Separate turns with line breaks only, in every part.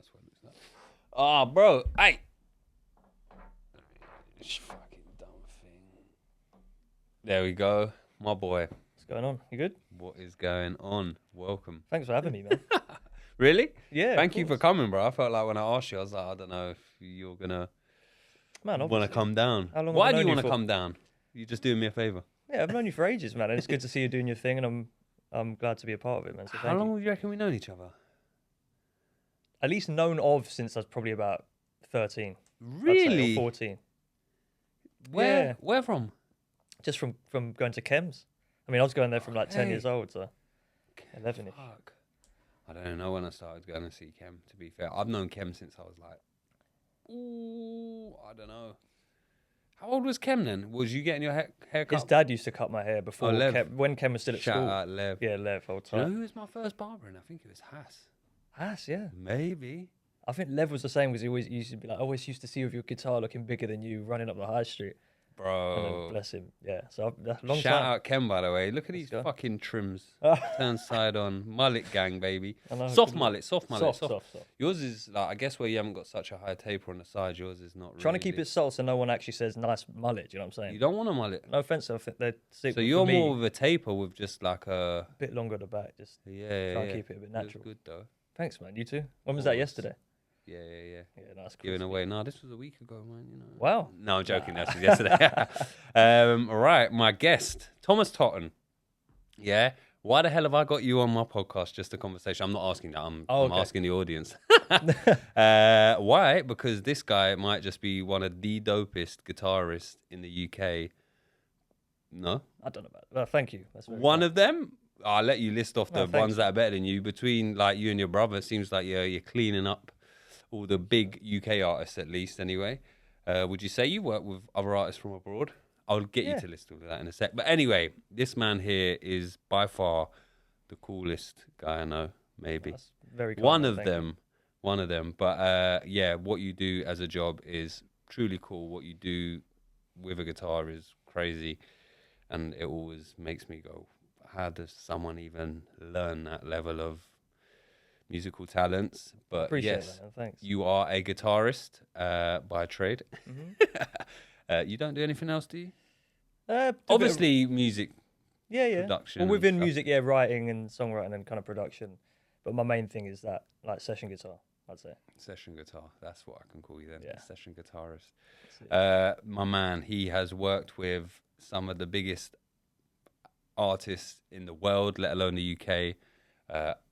That's what it looks like. Oh, bro. Hey. Fucking dumb thing. There we go. My boy.
What's going on? You good?
What is going on? Welcome.
Thanks for having me, man.
Really?
Yeah.
Thank you for coming, bro. I felt like when I asked you, I was like, I don't know if you're going to want to come down.
How long
Why
have I
do you
known
want
you
to
for?
come down? You just doing me a favour.
Yeah, I've known you for ages, man, and it's good to see you doing your thing, and I'm glad to be a part of it, man. So
How
thank
long
you.
would you reckon we known each other?
At least known of since I was probably about 13.
Really?
I'd say, or 14.
Where?
Yeah.
Where from?
Just from going to Chems. I mean, I was going there from like 10
Okay.
years old, so 11ish.
Fuck. I don't know when I started going to see Kem, to be fair. I've known Kem since I was like, ooh, I don't know. How old was Kem then? Was you getting your hair cut?
His dad used to cut my hair before
Lev.
when Kem was still at
Shout
school.
out Lev.
Yeah, Lev, old
Do you know
time.
who was my first barber? And I think it was Hass.
Haas, yeah.
Maybe.
I think Lev was the same because he always used to be like, I always used to see you with your guitar looking bigger than you running up the high street. And then,
Bro.
bless him. Yeah. So that's a long
Shout
time.
out Kem, by the way. Look at these
go.
fucking trims. Turn side on. Mullet gang, baby.
I know,
Soft
good
mullet, soft mullet.
Soft.
Yours is, like, I guess where you haven't got such a high taper on the side, yours is not
Trying to keep it subtle so no one actually says nice mullet. Do you know what I'm saying?
You don't want a mullet.
No offense, I think they're sick.
So
but
you're
for me,
more of a taper with just like a...
a bit longer at the back. Just
Yeah,
try and keep it a bit
Looks
natural.
good, though.
Thanks, man. You too. When was that?
Course.
Yesterday.
Yeah.
Yeah, nice.
Giving away. No, this was a week ago, man. You know.
Wow.
No, I'm joking. That's yesterday. All right, my guest, Thomas Totten. Yeah. Why the hell have I got you on my podcast? Just a conversation. I'm not asking that. I'm
okay.
asking the audience. Why? Because this guy might just be one of the dopest guitarists in the UK. No?
I don't know about it. Well, thank you. That's very
One
kind.
of them? I'll let you list off the
No, thanks.
ones that are better than you. Between like you and your brother, it seems like you're cleaning up all the big UK artists, at least anyway. Would you say you work with other artists from abroad? I'll get you
Yeah.
to list all of that in a sec. But anyway, this man here is by far the coolest guy I know, maybe.
That's very kind,
One
man.
of
Thank you.
them. One of them. But yeah, what you do as a job is truly cool. What you do with a guitar is crazy. And it always makes me go, how does someone even learn that level of musical talents? But
Appreciate
yes,
that, man. Thanks.
you are a guitarist by trade.
Mhm.
You don't do anything else, do you?
Do a bit of-
Obviously, music
yeah.
production.
Well,
and
within
stuff.
music, yeah, writing and songwriting and kind of production. But my main thing is that, like, session guitar, I'd say.
Session guitar. That's what I can call you then.
Yeah.
Session guitarist.
That's it.
My man, he has worked with some of the biggest artists in the world, let alone the UK.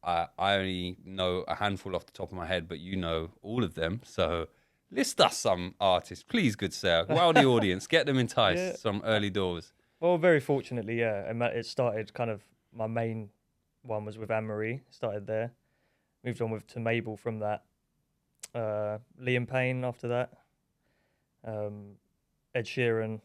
I only know a handful off the top of my head, but you know all of them. So list us some artists, please, good sir. Wow, the audience, get them enticed.
Yeah.
Some early doors.
Well, very fortunately, yeah. And it started kind of, my main one was with Anne-Marie, started there. Moved on to Mable from that. Liam Payne after that. Ed Sheeran,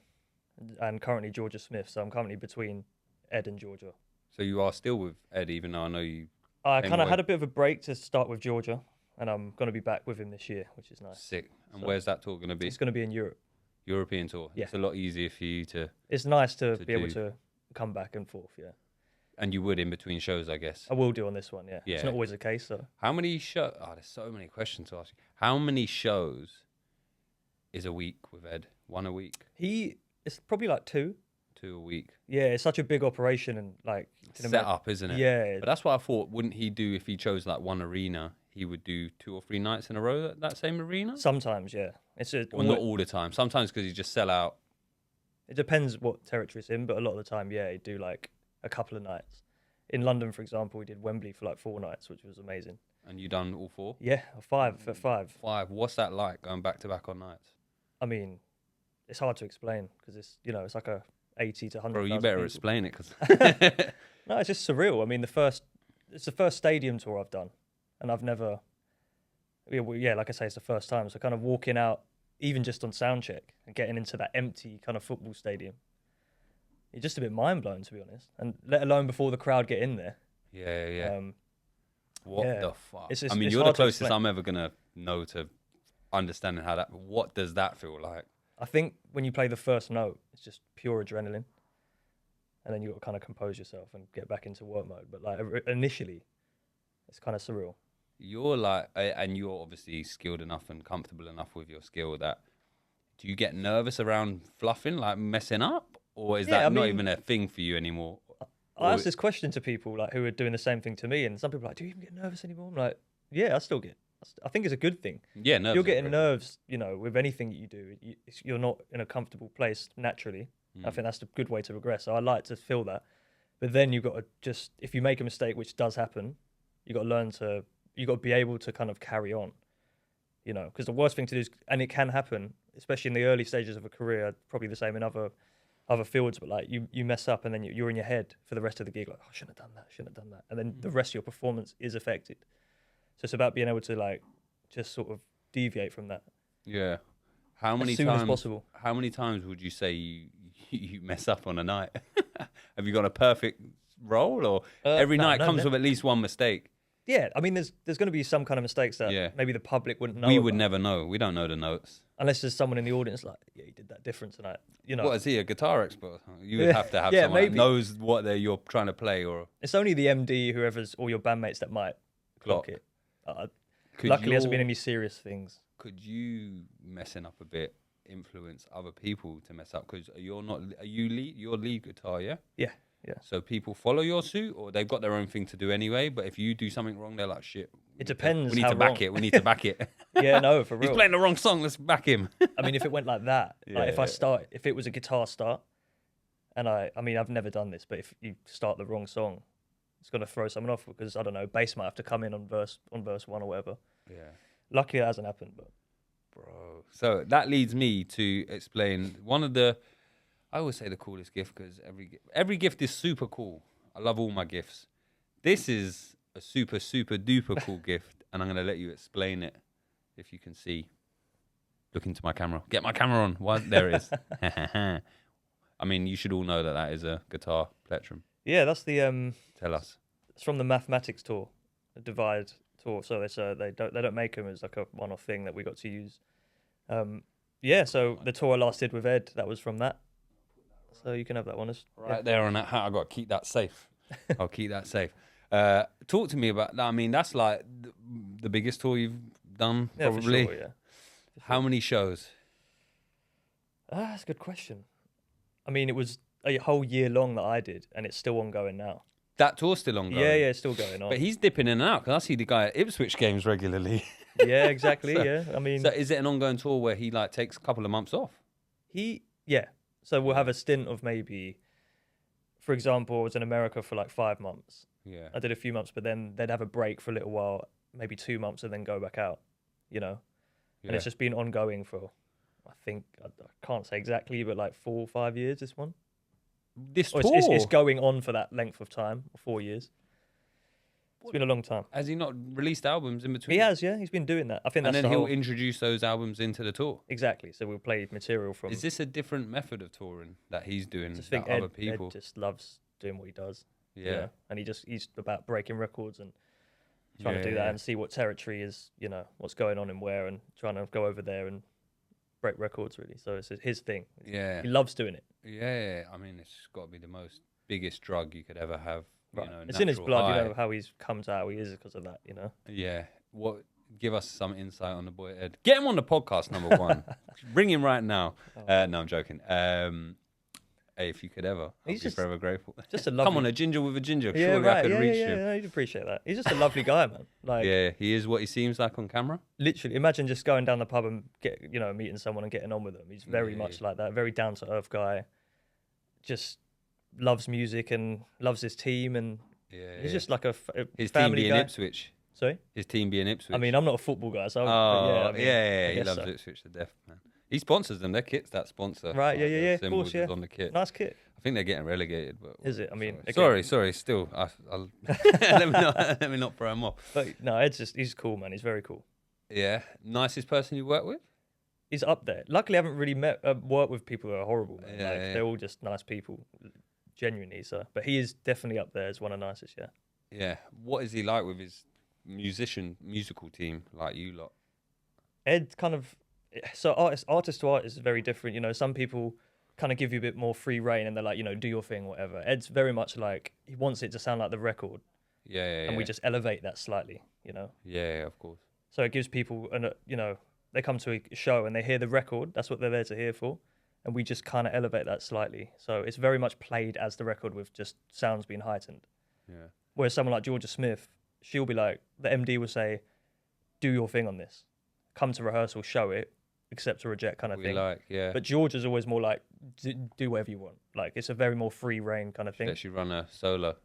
and currently Jorja Smith. So I'm currently between Ed and Jorja.
So you are still with Ed, even though I know you
I
Came
kind of
away.
had a bit of a break to start with Georgia, and I'm going to be back with him this year, which is nice.
sick. And
So-
where's that tour going to be?
It's going to be in Europe.
European tour.
Yeah.
It's a lot easier for you to,
It's nice to
To
be able
do.
to come back and forth, yeah.
and you would in between shows, I guess.
I will do on this one, yeah.
Yeah.
It's not always the case, so.
How many shows? Oh, there's so many questions to ask you. How many shows is a week with Ed? One a week?
It's probably like 2.
2 a week?
Yeah, it's such a big operation and like... you can
Set
imagine-
up, isn't it?
Yeah.
But that's what I thought. Wouldn't he do if he chose like one arena? He would do 2 or 3 nights in a row at that same arena?
Sometimes, yeah.
Well, not all the time. Sometimes because he just sell out.
It depends what territory it's in, but a lot of the time, yeah, he'd do like a couple of nights. In London, for example, we did Wembley for like 4 nights, which was amazing.
And you done all 4?
Yeah, 5 for 5.
5. What's that like going back to back on nights?
I mean, it's hard to explain because it's, it's like a 80 to 100.
Bro, you better explain it because
No, it's just surreal. I mean, it's the first stadium tour I've done, and I've never, like I say, it's the first time. So kind of walking out, even just on sound check, and getting into that empty kind of football stadium, it's just a bit mind blowing, to be honest. And let alone before the crowd get in there.
yeah.
Um,
What
yeah.
the fuck?
It's
I mean, you're the
hard to
closest
explain.
I'm ever gonna know to understanding how that. What does that feel like?
I think when you play the first note, it's just pure adrenaline, and then you got to kind of compose yourself and get back into work mode. But like initially, it's kind of surreal.
you're like, and you're obviously skilled enough and comfortable enough with your skill that, do you get nervous around fluffing, like messing up? Or is that not even a thing for you anymore?
I asked this question to people like who are doing the same thing to me, and some people are like, do you even get nervous anymore? I'm like, yeah, I still get. I think it's a good thing.
Yeah, nerves.
You're getting nerves, with anything you do. You're not in a comfortable place naturally. I think that's a good way to progress. So I like to feel that. But then you've got to just, if you make a mistake, which does happen, you've got to learn to, you've got to be able to kind of carry on, because the worst thing to do is, and it can happen, especially in the early stages of a career, probably the same in other fields, but like you mess up and then you're in your head for the rest of the gig, like, oh, I shouldn't have done that. And then the rest of your performance is affected. So it's about being able to like just sort of deviate from that.
Yeah. How many
as soon
times,
as possible.
How many times would you say you mess up on a night? Have you got a perfect role, or every night comes with at least one mistake?
Yeah, I mean, there's going to be some kind of mistakes that maybe the public wouldn't know.
We would never know. We don't know the notes.
Unless there's someone in the audience like, yeah, you did that different tonight.
What, is he, a guitar expert? You would have to have someone that knows what you're trying to play. Or
it's only the MD, whoever's, or your bandmates that might clock it. Luckily, there hasn't been any serious things.
Could you, messing up a bit, influence other people to mess up? Because you're lead guitar, yeah?
Yeah.
So people follow your suit, or they've got their own thing to do anyway, but if you do something wrong, they're like, shit.
It depends.
We need to back it. We need to back it.
Yeah, no, for real.
He's playing the wrong song. Let's back him.
I mean, if it went like that, if it was a guitar start, and I've never done this, but if you start the wrong song, it's going to throw someone off because, I don't know, bass might have to come in on verse one or whatever.
Yeah.
Luckily, it hasn't happened, but.
Bro. So that leads me to explain one of the, I always say the coolest gift, because every gift is super cool. I love all my gifts. This is a super, super duper cool gift, and I'm going to let you explain it if you can see. Look into my camera. Get my camera on. Why? There it is. I mean, you should all know that is a guitar plectrum.
Yeah, that's the...
Tell us.
It's from the Mathematics tour, the Divide tour. So they don't make them as like a one-off thing that we got to use. So the tour I last did with Ed, that was from that. So you can have that one.
There on that hat. I've got to keep that safe. I'll keep that safe. Talk to me about that. I mean, that's like the biggest tour you've done, probably.
For sure, yeah.
How many shows?
That's a good question. I mean, it was a whole year long that I did, and it's still ongoing now.
That tour's still ongoing?
Yeah, it's still going on.
But he's dipping in and out, because I see the guy at Ipswich games regularly.
Yeah, exactly, yeah. I mean...
So is it an ongoing tour where he like takes a couple of months off?
Yeah. So we'll have a stint of maybe, for example, I was in America for like 5 months.
Yeah.
I did a few months, but then they'd have a break for a little while, maybe 2 months, and then go back out, And it's just been ongoing for, I think, I can't say exactly, but like 4 or 5 years, this one.
This tour?
It's going on for that length of time, 4 years. It's been a long time.
Has he not released albums in between?
He has, yeah. He's been doing that. I think that's
and then he'll introduce those albums into the tour.
Exactly. So we'll play material from...
Is this a different method of touring that he's doing
I just think
other people?
Ed just loves doing what he does.
Yeah.
And he's about breaking records and trying to do that and see what territory is, what's going on and where, and trying to go over there and break records, really. So it's his thing.
Yeah.
He loves doing it.
Yeah. I mean, it's got to be the most biggest drug you could ever have.
Right. It's in his blood, how he's come to how he is because of that,
Yeah. Give us some insight on the boy Ed. Get him on the podcast, number one. Bring him right now. No, I'm joking. Hey, if you could ever, I'd be forever grateful.
Just a lovely...
Come on, a ginger with a ginger. Surely I could reach him.
Yeah, you'd appreciate that. He's just a lovely guy, man. Like,
yeah, he is what he seems like on camera.
Literally, imagine just going down the pub and meeting someone and getting on with them. He's very much like that. Very down to earth guy. Just loves music and loves his team, and he's just like
his
family
team being
guy.
Ipswich.
Sorry,
his team being Ipswich.
I mean, I'm not a football guy, so
he loves Ipswich to death, man. He sponsors them. Their kit's that sponsor.
Right? Yeah. Of course, yeah.
On the kit.
Nice kit.
I think they're getting relegated, but
is it? I mean,
sorry. Still, I'll let me not throw him off.
But no, he's cool, man. He's very cool.
Yeah, nicest person you work with.
He's up there. Luckily, I haven't really worked with people who are horrible. Man.
Yeah,
they're all just nice people, genuinely. So, but he is definitely up there as one of the nicest. Yeah.
Yeah. What is he like with his musical team, like you lot?
Ed kind of, so artist to artist is very different. Some people kind of give you a bit more free reign and they're like, do your thing, whatever. Ed's very much like, he wants it to sound like the record. and we just elevate that slightly, you know.
Yeah, of course.
So it gives people, you know, they come to a show and they hear the record. That's what they're there to hear for, and we just kind of elevate that slightly. So it's very much played as the record with just sounds being heightened.
Yeah.
Whereas someone like Jorja Smith, she'll be like, the MD will say, "Do your thing on this. Come to rehearsal, show it, accept or reject kind of thing." But George is always more like, do whatever you want. Like, it's a very more free reign kind of thing.
She run a solo.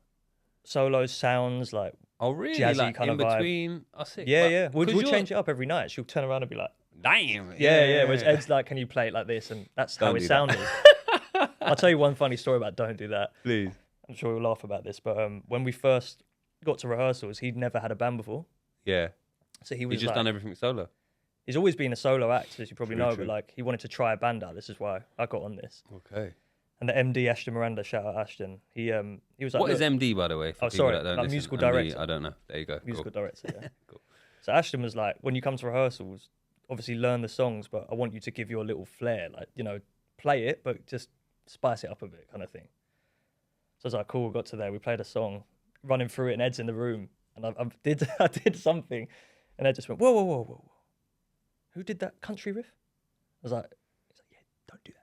Solo sounds like
really?
jazzy
Like
kind
in
of vibe.
between? I see.
Yeah. We'll change it up every night. She'll turn around and be like,
damn.
Yeah. Whereas Ed's like, can you play it like this? And that's how it sounded. I'll tell you one funny story about Don't Do That.
Please.
I'm sure you'll laugh about this, but when we first got to rehearsals, he'd never had a band before.
Yeah.
So he was
He's just done everything solo.
He's always been a solo act, as you probably know,
True.
but like he wanted to try a band out. This is why I got on this.
Okay.
And the MD, Ashton Miranda, shout out Ashton. He was like,
what is MD, by the way?
Oh, sorry, like musical director.
I don't know. There you go.
Musical director, yeah.
Cool.
So Ashton was like, when you come to rehearsals, obviously learn the songs, but I want you to give your little flair, like, you know, play it, but just spice it up a bit kind of thing. So I was like, cool, we got to there, we played a song, running through it, and Ed's in the room, and I did something, and Ed just went, whoa. Who did that country riff? I was like, yeah, don't do that.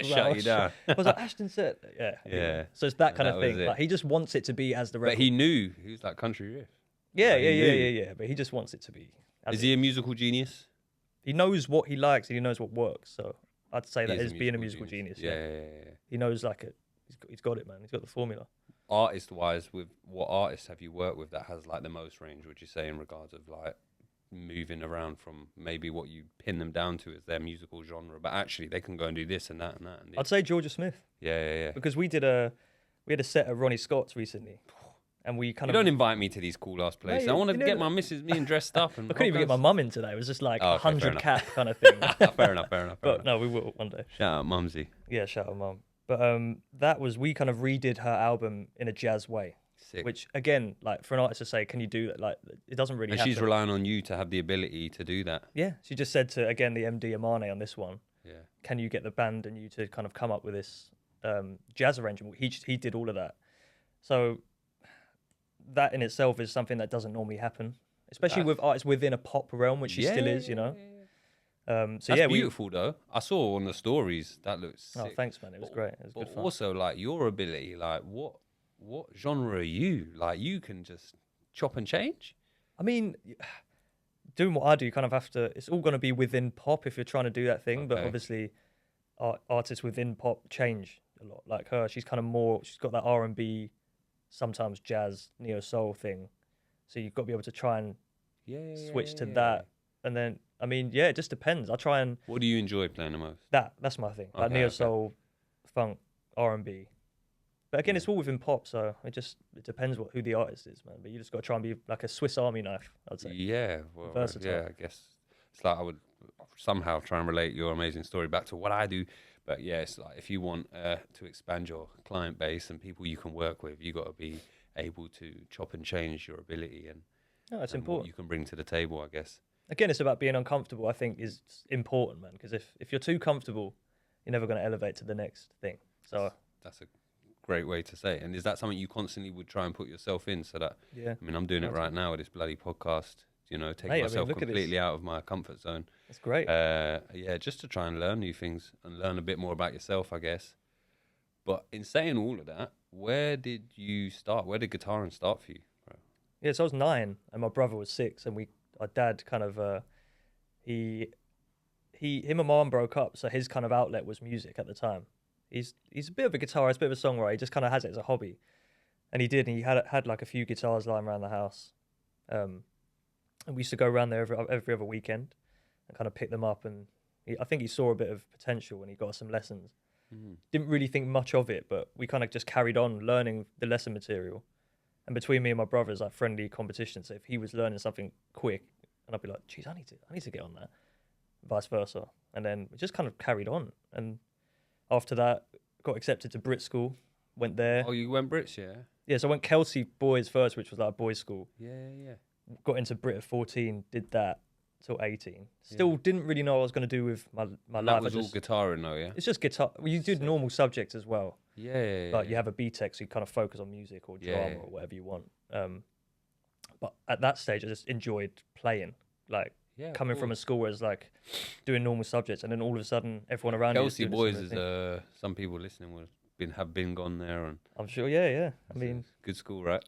Shut you down.
I was like, Ashton said, yeah. So it's that kind of thing. Like, he just wants it to be as the record.
But he knew he was like country riff.
Yeah. But he just wants it to be.
Is he a musical genius?
He knows what he likes and he knows what works. So I'd say that is being a musical genius.
Yeah.
He knows like it. He's got it, man. He's got the formula.
Artist-wise, with what artists have you worked with that has like the most range? Would you say in regards of like moving around from maybe what you pin them down to as their musical genre, but actually they can go and do this and that and that.
I'd say Jorja Smith.
Yeah.
Because we had a set at Ronnie Scott's recently, and we kind
of don't invite me to these cool ass places. I want to get my missus, me and dressed up. And
I couldn't even get my mum in today. It was just like 100 cap kind of thing.
Fair enough.
But no, we will one day.
Shout out Mumsy.
Yeah, shout out Mum. But we kind of redid her album in a jazz way.
Sick.
Which again, like for an artist to say, can you do that? Like it doesn't really.
And
happen.
She's relying on you to have the ability to do that.
Yeah, she just said to again the MD Amane on this one.
Yeah.
Can you get the band and you to kind of come up with this jazz arrangement? He did all of that. So that in itself is something that doesn't normally happen, especially with artists within a pop realm, which she still is, you know. So
that's beautiful though. I saw on the stories that looks sick.
Oh, thanks, man. It was great. It was good fun.
Also, like your ability, like what genre are you? Like you can just chop and change.
I mean, doing what I do, you kind of have to. It's all going to be within pop if you're trying to do that thing. Okay. But obviously, artists within pop change a lot. Like her, she's kind of more. She's got that R&B, sometimes jazz, neo soul thing. So you've got to be able to try and switch to that. And then, I mean, it just depends. I try and.
What do you enjoy playing the most?
That's my thing. Like neo soul, funk, R&B. But again, it's all within pop, so it depends who the artist is, man. But you just got to try and be like a Swiss Army knife, I'd say.
Yeah, well, I guess it's like I would somehow try and relate your amazing story back to what I do. But yeah, it's like if you want to expand your client base and people you can work with, you got to be able to chop and change your ability and
that's important.
What you can bring to the table, I guess.
Again, it's about being uncomfortable. I think is important, man. Because if you're too comfortable, you're never going to elevate to the next thing. So
that's a great way to say it. And is that something you constantly would try and put yourself in so that I mean I'm doing it right now with this bloody podcast, you know, taking myself completely out of my comfort zone.
That's great.
Just to try and learn new things and learn a bit more about yourself, I guess. But in saying all of that, where did you start? Where did guitaring start for you, bro?
Yeah, so I was 9 and my brother was 6 and our dad kind of him and my mum broke up, so his kind of outlet was music at the time. He's a bit of a guitarist, a bit of a songwriter. He just kind of has it as a hobby, and he had like a few guitars lying around the house, and we used to go around there every other weekend and kind of pick them up. And I think he saw a bit of potential and he got some lessons. Didn't really think much of it, but we kind of just carried on learning the lesson material. And between me and my brothers, like friendly competition. So if he was learning something quick, and I'd be like, "Geez, I need to get on that," vice versa. And then we just kind of carried on. And after that, got accepted to Brits School, went there.
Oh, you went Brits, yeah?
Yeah, so I went Kelsey Boys first, which was like a boys' school.
Yeah.
Got into Brit at 14, did that till 18. Still didn't really know what I was going to do with my life.
That was all guitaring though, yeah?
It's just guitar. Well, you did normal subjects as well. But you have a BTEC, so you kind of focus on music or drama or whatever you want. But at that stage, I just enjoyed playing, like coming from a school where it's like doing normal subjects, and then all of a sudden, everyone around
Kelsey
you is
Boys
doing
is
thing.
some people listening have been gone there, and
I'm sure, yeah. I mean,
good school, right?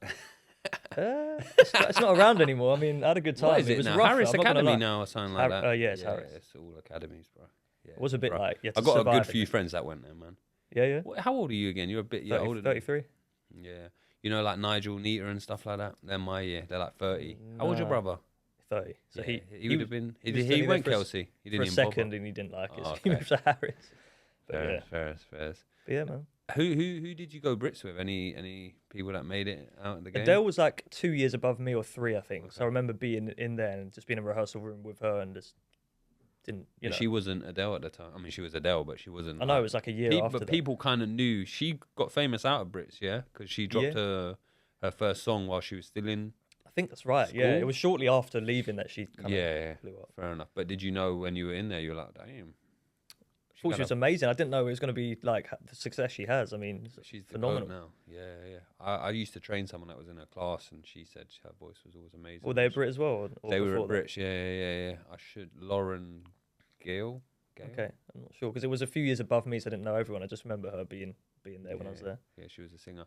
it's not around anymore. I mean, I had a good time.
What is it
was
now?
rough,
Harris
I'm not gonna
Academy
lie.
now or something like that.
Yeah, it's Harris.
It's all academies, bro. Yeah,
It was a bit
rough.
like you had
I
to
got a
survive
good few
it.
friends that went there, man.
Yeah.
How old are you again? You're a bit older.
33.
Yeah, you know, like Nigel, Nita, and stuff like that. They're my year. They're like 30. How old's your brother?
30. So
Yeah, he would have been.
was
He
standing
went
there
Kelsey. He
for
didn't
a
even
second,
bother.
and he didn't like it.
Oh,
So he
okay.
moved to Harris. But
Fairs.
But yeah, man.
Who did you go Brits with? Any people that made it out of the game?
Adele was like 2 years above me or 3, I think. So I remember being in there and just being in a rehearsal room with her and just didn't, you know.
She wasn't Adele at the time. I mean, she was Adele, but she wasn't.
I know, it was like a year after
But
that.
people kind of knew. She got famous out of Brits, yeah? Because she dropped her first song while she was still in.
I think that's right. Yeah,
School?
it was shortly after leaving that she kind
Yeah,
of blew up.
fair enough. But did you know when you were in there, you were like, damn.
I thought she was amazing. I didn't know it was going to be like the success she has. I mean,
She's the
phenomenal.
goat now. Yeah. I used to train someone that was in her class, and she said her voice was always amazing.
Were they a Brit as well? Or
They were
before
at
that?
Brits, yeah. Lauren Gale.
Okay, I'm not sure because it was a few years above me, so I didn't know everyone. I just remember her being there when I was there.
Yeah, she was a singer.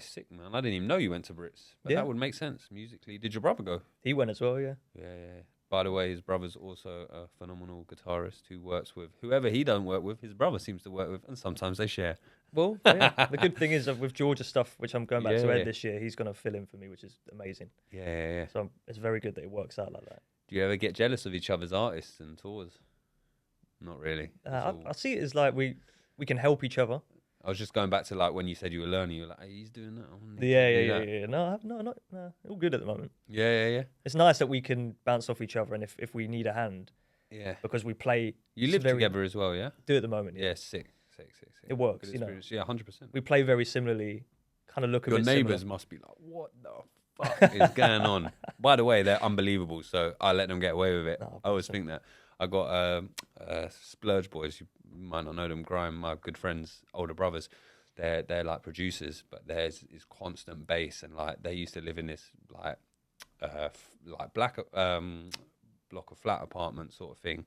Sick, man. I didn't even know you went to Brits. But that would make sense musically. Did your brother go?
He went as well, yeah.
Yeah. By the way, his brother's also a phenomenal guitarist who works with whoever he don't work with. His brother seems to work with, and sometimes they share.
Well, yeah. The good thing is that with Jorja stuff, which I'm going back to Ed
Yeah.
this year, he's going to fill in for me, which is amazing.
Yeah.
So it's very good that it works out like that.
Do you ever get jealous of each other's artists and tours? Not really.
I see it as like we can help each other.
I was just going back to like when you said you were learning. You were like, hey, he's doing that. I want to do
Yeah.
that."
No, all good at the moment.
Yeah.
It's nice that we can bounce off each other, and if we need a hand,
Yeah.
because we play.
You live together as well, yeah?
Do at the moment.
Yeah, sick.
It works,
Good
you know.
experience. Yeah, 100%.
We play very similarly, kind of look a
Your
bit
neighbours
similar.
must be like, what the fuck is going on? By the way, they're unbelievable, so I let them get away with it.
No,
I always think that. I got Splurge Boys, you might not know them, Grime, my good friends, older brothers. They're like producers, but theirs is constant bass, and like they used to live in this like black block of flat apartment sort of thing,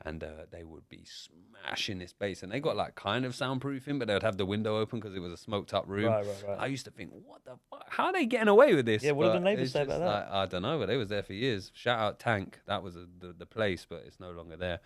and they would be smashing this bass, and they got like kind of soundproofing, but they'd have the window open because it was a smoked up room.
Right.
I used to think, what the fuck? How are they getting away with this?
Yeah, what do the
But
neighbours
it's
say about
just
that?
like, I don't know, but they was there for years. Shout out Tank, that was the place, but it's no longer there.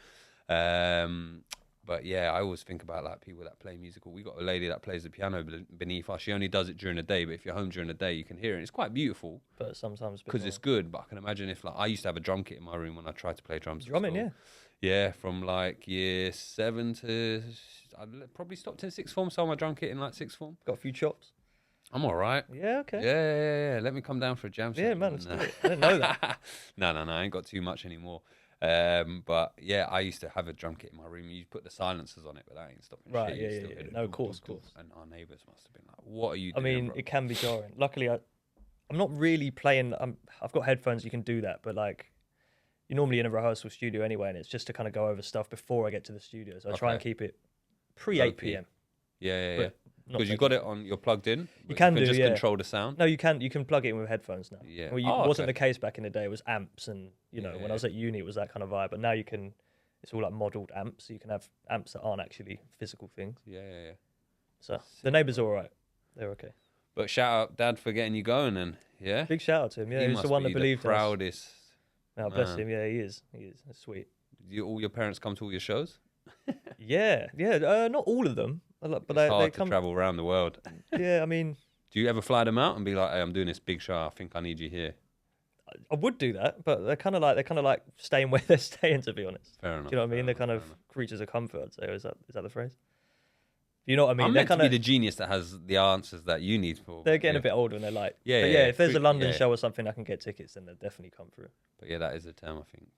But yeah, I always think about like people that play musical. We got a lady that plays the piano beneath us. She only does it during the day, but if you're home during the day, you can hear it. It's quite beautiful
But sometimes
because it's good. But I can imagine if like I used to have a drum kit in my room when I tried to play drums. at
drumming,
school. Yeah, from like year 7 to I probably stopped in sixth form. Sold my drum kit in like sixth form.
got a few chops.
I'm all right.
Yeah, okay.
Yeah. Let me come down for a jam session.
Yeah, man, let's do it. I didn't know that.
No, I ain't got too much anymore. But yeah, I used to have a drum kit in my room. You put the silencers on it, but that ain't stopping
Right,
shit.
yeah,
You
yeah,
still
yeah.
hear the
No, of
doof,
course,
doof,
of course.
doof. And our neighbours must have been like, "What are you
I
doing?"
mean,
bro?
it can be jarring. Luckily, I'm not really playing. I've got headphones. You can do that, but like, you're normally in a rehearsal studio anyway, and it's just to kind of go over stuff before I get to the studio. So I try and keep it pre 8 p.m.
Yeah.
but not
Because you got it on, you're plugged in.
You can do,
just
yeah.
control the sound.
No, you can plug it in with headphones now.
Yeah.
Well,
Oh,
wasn't
okay.
the case back in the day. It was amps, and when
Yeah.
I was at uni, it was that kind of vibe. But now you can. It's all like modelled amps. So you can have amps that aren't actually physical things.
Yeah.
So the neighbours are all right. They're okay.
But shout out, Dad, for getting you going, and yeah,
Big shout out to him. Yeah, he was the
must
one
be
that believed in us.
proudest.
Oh, bless
man.
him. Yeah, he is. That's sweet.
All your parents come to all your shows.
Yeah. Not all of them, but
It's
they
hard to
come.
travel around the world.
Yeah, I mean,
Do you ever fly them out and be like, "Hey, I'm doing this big show. I think I need you here."
I would do that, but they're kind of like staying where they're staying. To be honest,
Fair enough.
do you know what I mean? They're kind of creatures of comfort. I'd say. Is that the phrase? You know what I mean?
I'm
They're
meant to
kind
be
of
the genius that has the answers that you need for.
they're getting a bit older, and they're like,
Yeah,
but
yeah,
if there's a London
yeah.
show or something, I can get tickets, then they'll definitely come through.
But yeah, that is a term, I think.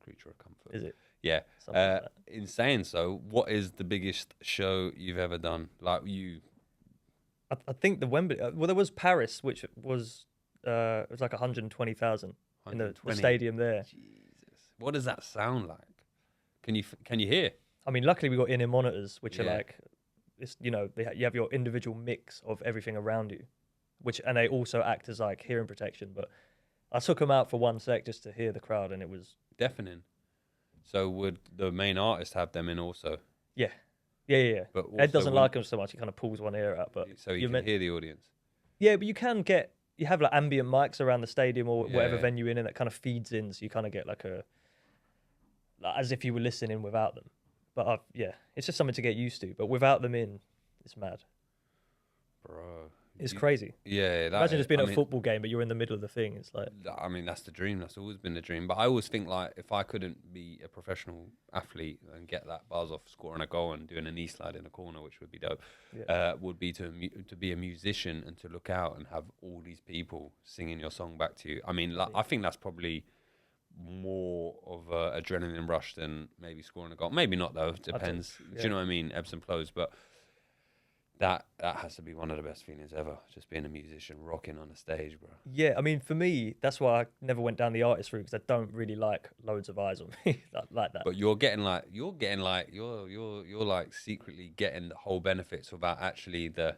Creature of comfort.
Is it?
Yeah.
Something like that.
In saying so, what is the biggest show you've ever done? Like you.
I think the Wembley. Well, there was Paris, which was it was like 120,000 in the
120.
stadium there.
Jesus. What does that sound like? Can you hear?
I mean, luckily we got in-ear monitors, which are
Yeah.
like it's you have your individual mix of everything around you, and they also act as like hearing protection. But I took them out for 1 sec just to hear the crowd, and it was
deafening. So would the main artist have them in also?
Yeah.
But
Ed doesn't like them so much. He kind of pulls one ear out, but
so you can hear the audience.
Yeah, but you have like ambient mics around the stadium or whatever venue you're in, and that kind of feeds in, so you kind of get like as if you were listening without them. But it's just something to get used to. But without them in, it's mad,
bro.
It's crazy.
Yeah,
imagine just being at a football game, but you're in the middle of the thing. It's like,
I mean, that's the dream. That's always been the dream. But I always think like if I couldn't be a professional athlete and get that buzz off scoring a goal and doing a knee slide in a corner, which would be dope, would be to be a musician and to look out and have all these people singing your song back to you. I mean, I think that's probably more of a adrenaline rush than maybe scoring a goal. Maybe not though. Depends. Do you know what I mean? Ebbs and flows, but. That has to be one of the best feelings ever, just being a musician, rocking on the stage, bro.
Yeah, I mean, for me, that's why I never went down the artist route, because I don't really like loads of eyes on me like that.
But you're like secretly getting the whole benefits without actually the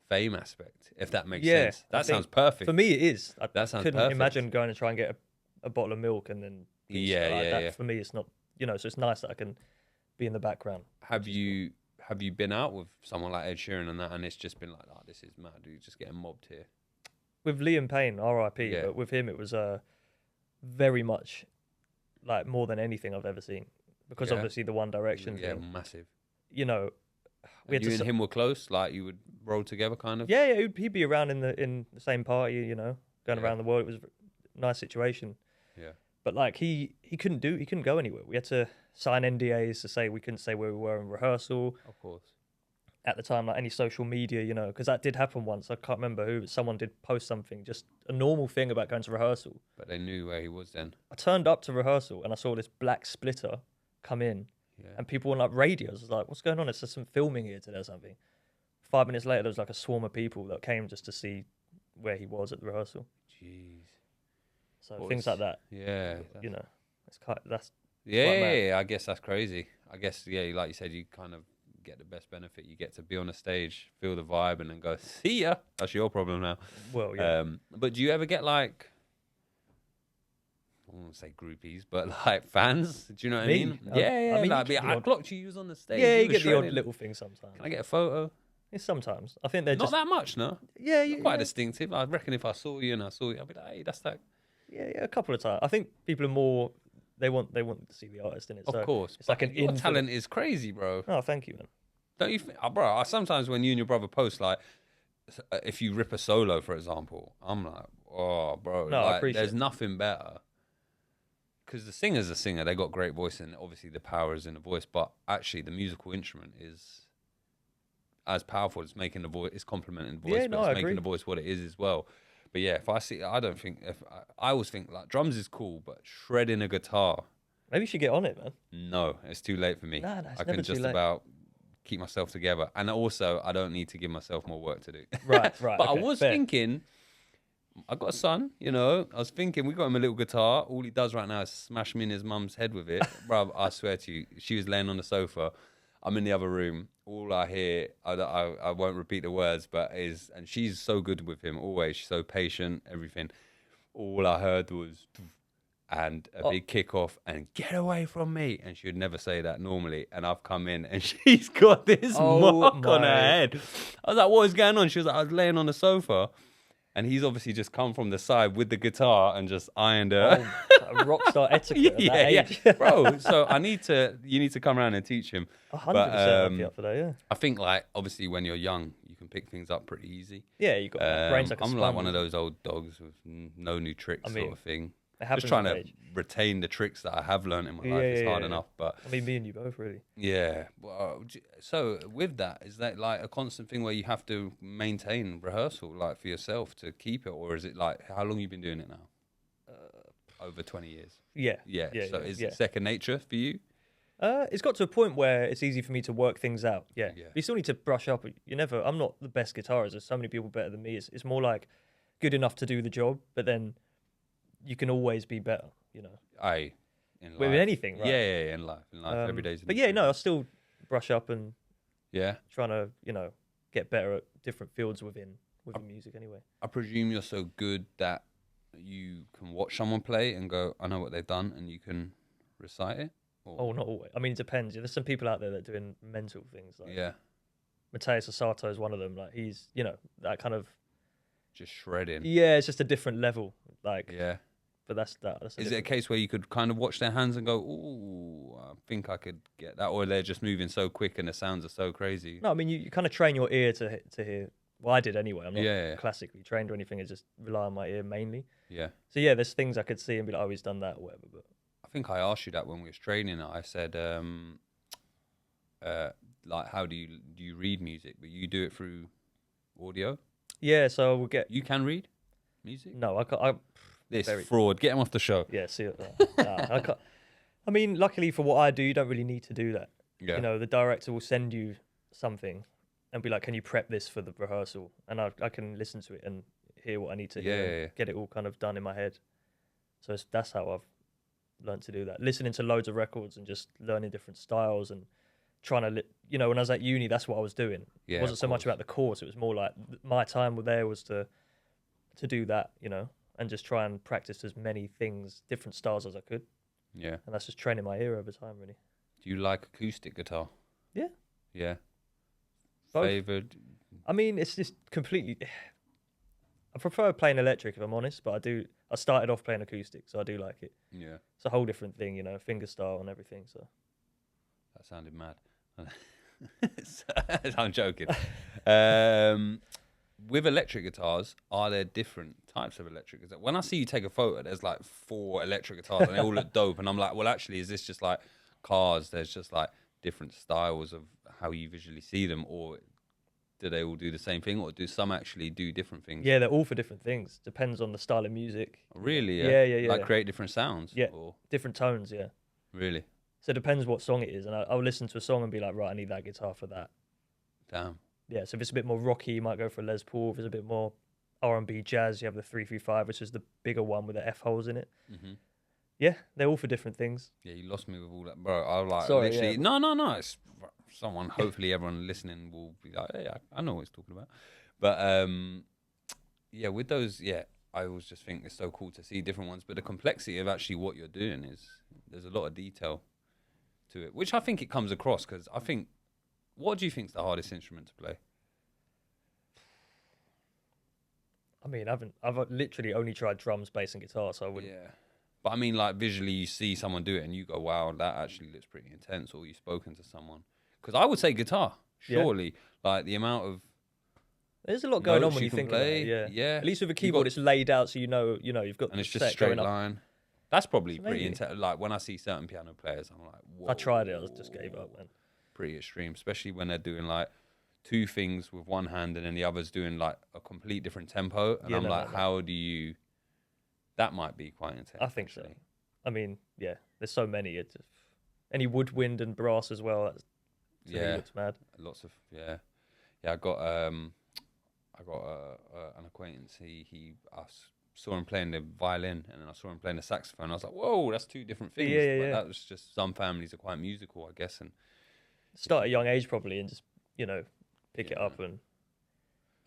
fame aspect, if that makes sense. That sounds perfect.
For me, it is.
That sounds
couldn't
perfect.
imagine going and try and get a bottle of milk and then
that.
For me, it's not. So it's nice that I can be in the background.
Have you been out with someone like Ed Sheeran and it's just been like, oh, this is mad, dude, just getting mobbed here?
With Liam Payne, R.I.P., but with him, it was very much like more than anything I've ever seen, because obviously the One Direction thing.
Massive.
We had
you and him were close, like you would roll together, kind of.
Yeah, he'd be around in the same party, going around the world. It was a nice situation.
Yeah.
But like he couldn't go anywhere. We had to sign NDAs to say we couldn't say where we were in rehearsal.
Of course.
At the time, like any social media, because that did happen once. I can't remember who, but someone did post something, just a normal thing about going to rehearsal.
But they knew where he was then.
I turned up to rehearsal and I saw this black splitter come in, and people were like radios. I was like, "What's going on? It's just some filming here today or something." 5 minutes later, there was like a swarm of people that came just to see where he was at the rehearsal.
Jeez.
So things like that.
Yeah.
It's that's.
Yeah, I guess that's crazy. I guess, like you said, you kind of get the best benefit. You get to be on a stage, feel the vibe, and then go, see ya. That's your problem now.
Well, yeah.
But do you ever get like, I won't say groupies, but like fans? Do you know what I mean? I mean, I clocked you was on the stage.
Yeah, you get the odd little thing sometimes.
Can I get a photo?
Yeah, sometimes. I think they're
not that much, no?
Yeah,
quite distinctive. I reckon if I saw you and I saw you, I'd be like, hey, that's that.
Yeah, a couple of times. I think people are more. They want to see the artist in it.
Of course,
it's like
your talent is crazy, bro.
Oh, thank you, man.
Don't you think, bro? Sometimes when you and your brother post, like, if you rip a solo, for example, I'm like, oh, bro.
No, I appreciate.
There's nothing better. Because the singer's a singer, they got great voice, and obviously the power is in the voice. But actually, the musical instrument is as powerful as making the voice. It's complementing the voice, but it's making the voice what it is as well. But yeah, I always think like drums is cool, but shredding a guitar.
Maybe you should get on it, man.
No, it's too late for me.
No,
I can just about keep myself together, and also I don't need to give myself more work to do.
Right.
But okay, I was thinking, I got a son, I was thinking we got him a little guitar. All he does right now is smash me in his mum's head with it, bro. I swear to you, she was laying on the sofa. I'm in the other room. All I hear, I won't repeat the words, but and she's so good with him always. She's so patient, everything. All I heard was, and a big kickoff, and get away from me. And she would never say that normally. And I've come in, and she's got this mark on her head. I was like, what is going on? She was like, I was laying on the sofa. And he's obviously just come from the side with the guitar and just ironed her.
Oh, rock star etiquette.
Yeah, bro. So you need to come around and teach him.
100% I'd be up for that, yeah.
I think like obviously when you're young, you can pick things up pretty easy.
Yeah, you got brains like a
I'm
sponge.
like one of those old dogs with no new tricks sort of thing. Just trying to retain the tricks that I have learned in my life. It's hard enough, but
I mean, me and you both, really.
Yeah. Well, so with that, is that like a constant thing where you have to maintain rehearsal, like for yourself to keep it, or is it like how long you been doing it now? Over 20 years.
Yeah.
So is it second nature for you?
It's got to a point where it's easy for me to work things out. Yeah. But you still need to brush up. I'm not the best guitarist. There's so many people better than me. It's more like good enough to do the job, but then you can always be better, in life. With anything, right?
Yeah, in life. Every day's
But yeah, no, I'll still brush up and
Yeah.
trying to, get better at different fields within music anyway.
I presume you're so good that you can watch someone play and go, I know what they've done, and you can recite it? Or...
Oh, not always. I mean, it depends. There's some people out there that are doing mental things. Like
Yeah.
Mateus Asato is one of them. Like he's, that kind of...
Just shredding.
Yeah, it's just a different level. Like,
Yeah.
but that's that.
Is it a case where you could kind of watch their hands and go, ooh, I think I could get that? Or they're just moving so quick and the sounds are so crazy?
No, I mean, you kind of train your ear to hear. Well, I did anyway. I'm not
Yeah.
classically trained or anything. I just rely on my ear mainly.
Yeah.
So yeah, there's things I could see and be like, oh, he's done that or whatever. But
I think I asked you that when we was training. I said, like, how do you read music? But you do it through audio?
yeah, so we'll get...
You can read music?
No, I can't.
This fraud. Get him off the show.
Yeah, see it. I can't. I mean, luckily for what I do, you don't really need to do that.
Yeah.
The director will send you something and be like, can you prep this for the rehearsal? And I can listen to it and hear what I need to hear and get it all kind of done in my head. So that's how I've learned to do that. Listening to loads of records and just learning different styles and trying to, when I was at uni, that's what I was doing.
Yeah,
it wasn't so much about the course. It was more like my time there was to do that, and just try and practice as many things, different styles as I could.
Yeah.
And that's just training my ear over time, really.
Do you like acoustic guitar?
Yeah.
Yeah.
Both.
Favoured?
I mean, it's just completely... I prefer playing electric, if I'm honest, but I started off playing acoustic, so I do like it.
Yeah.
It's a whole different thing, finger style and everything, so...
That sounded mad. I'm joking. With electric guitars, are there different types of electric guitars? When I see you take a photo, there's like 4 electric guitars and they all look dope. And I'm like, well, actually, is this just like cars? There's just like different styles of how you visually see them, or do they all do the same thing, or do some actually do different things?
Yeah, they're all for different things. Depends on the style of music.
Really?
Yeah.
Like create different sounds?
Yeah,
or...
different tones, yeah.
Really?
So it depends what song it is. And I'll listen to a song and be like, right, I need that guitar for that.
Damn.
Yeah, so if it's a bit more rocky, you might go for a Les Paul. If it's a bit more R&B jazz, you have the 335, which is the bigger one with the F holes in it.
Mm-hmm.
Yeah, they're all for different things.
Yeah, you lost me with all that, bro. I was like,
Sorry,
literally,
yeah.
no. It's someone. Hopefully, everyone listening will be like, hey, I know what he's talking about. But yeah, with those, I always just think it's so cool to see different ones. But the complexity of actually what you're doing there's a lot of detail to it, which I think it comes across. Because I think, what do you think is the hardest instrument to play?
I mean, I've literally only tried drums, bass, and guitar, so I wouldn't.
Yeah. But I mean, like visually, you see someone do it and you go, wow, that actually looks pretty intense. Or you've spoken to someone. Because I would say guitar, surely. Yeah. Like the amount of...
There's a lot going on when you think
play.
about it,
yeah.
At least with a keyboard, it's laid out so you've got...
And it's just straight line. That's probably pretty intense. Like when I see certain piano players, I'm like, whoa.
I tried it, I just gave up, man.
Pretty extreme, especially when they're doing like 2 things with one hand and then the other's doing like a complete different tempo. And I'm like, how do you... That might be quite intense.
I think so. I mean, yeah, there's so many. It's just, any woodwind and brass as well. That looks mad.
Lots of I got an acquaintance. I saw him playing the violin and then I saw him playing the saxophone. I was like, whoa, that's 2 different things.
Yeah.
That was just, some families are quite musical, I guess. And
start at a young age probably and just pick it up and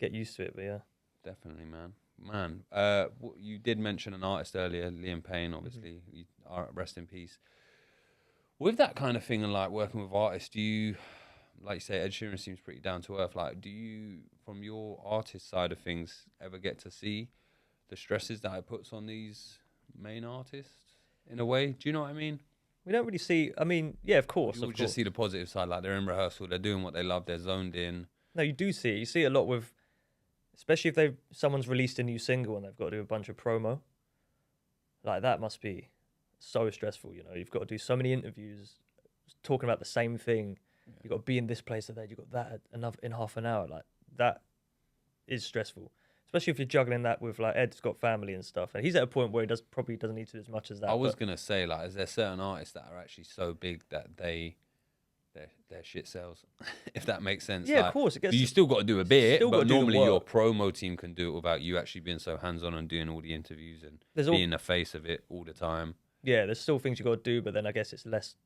get used to it. But yeah,
definitely, man. You did mention an artist earlier, Liam Payne, obviously. Rest in peace. With that kind of thing and like working with artists, do you, like you say, Ed Sheeran seems pretty down to earth. Like, do you, from your artist side of things, ever get to see the stresses that it puts on these main artists in a way? Do you know what I mean?
We don't really see. I mean, yeah, of course.
You just see the positive side, like they're in rehearsal, they're doing what they love, they're zoned in.
No, you do see. You see a lot with. Especially if someone's released a new single and they've got to do a bunch of promo. Like, that must be so stressful, You've got to do so many interviews talking about the same thing. Yeah. You've got to be in this place and then you've got that in half an hour. Like, that is stressful. Especially if you're juggling that with, like, Ed's got family and stuff. And he's at a point where he probably doesn't need to do as much as that.
I was going to say, like, is there certain artists that are actually so big that their shit sells, if that makes sense?
Yeah,
like,
of course.
You still got to do a bit, but normally your promo team can do it without you actually being so hands-on and doing all the interviews and being the face of it all the time.
Yeah, there's still things you got to do, but then I guess it's less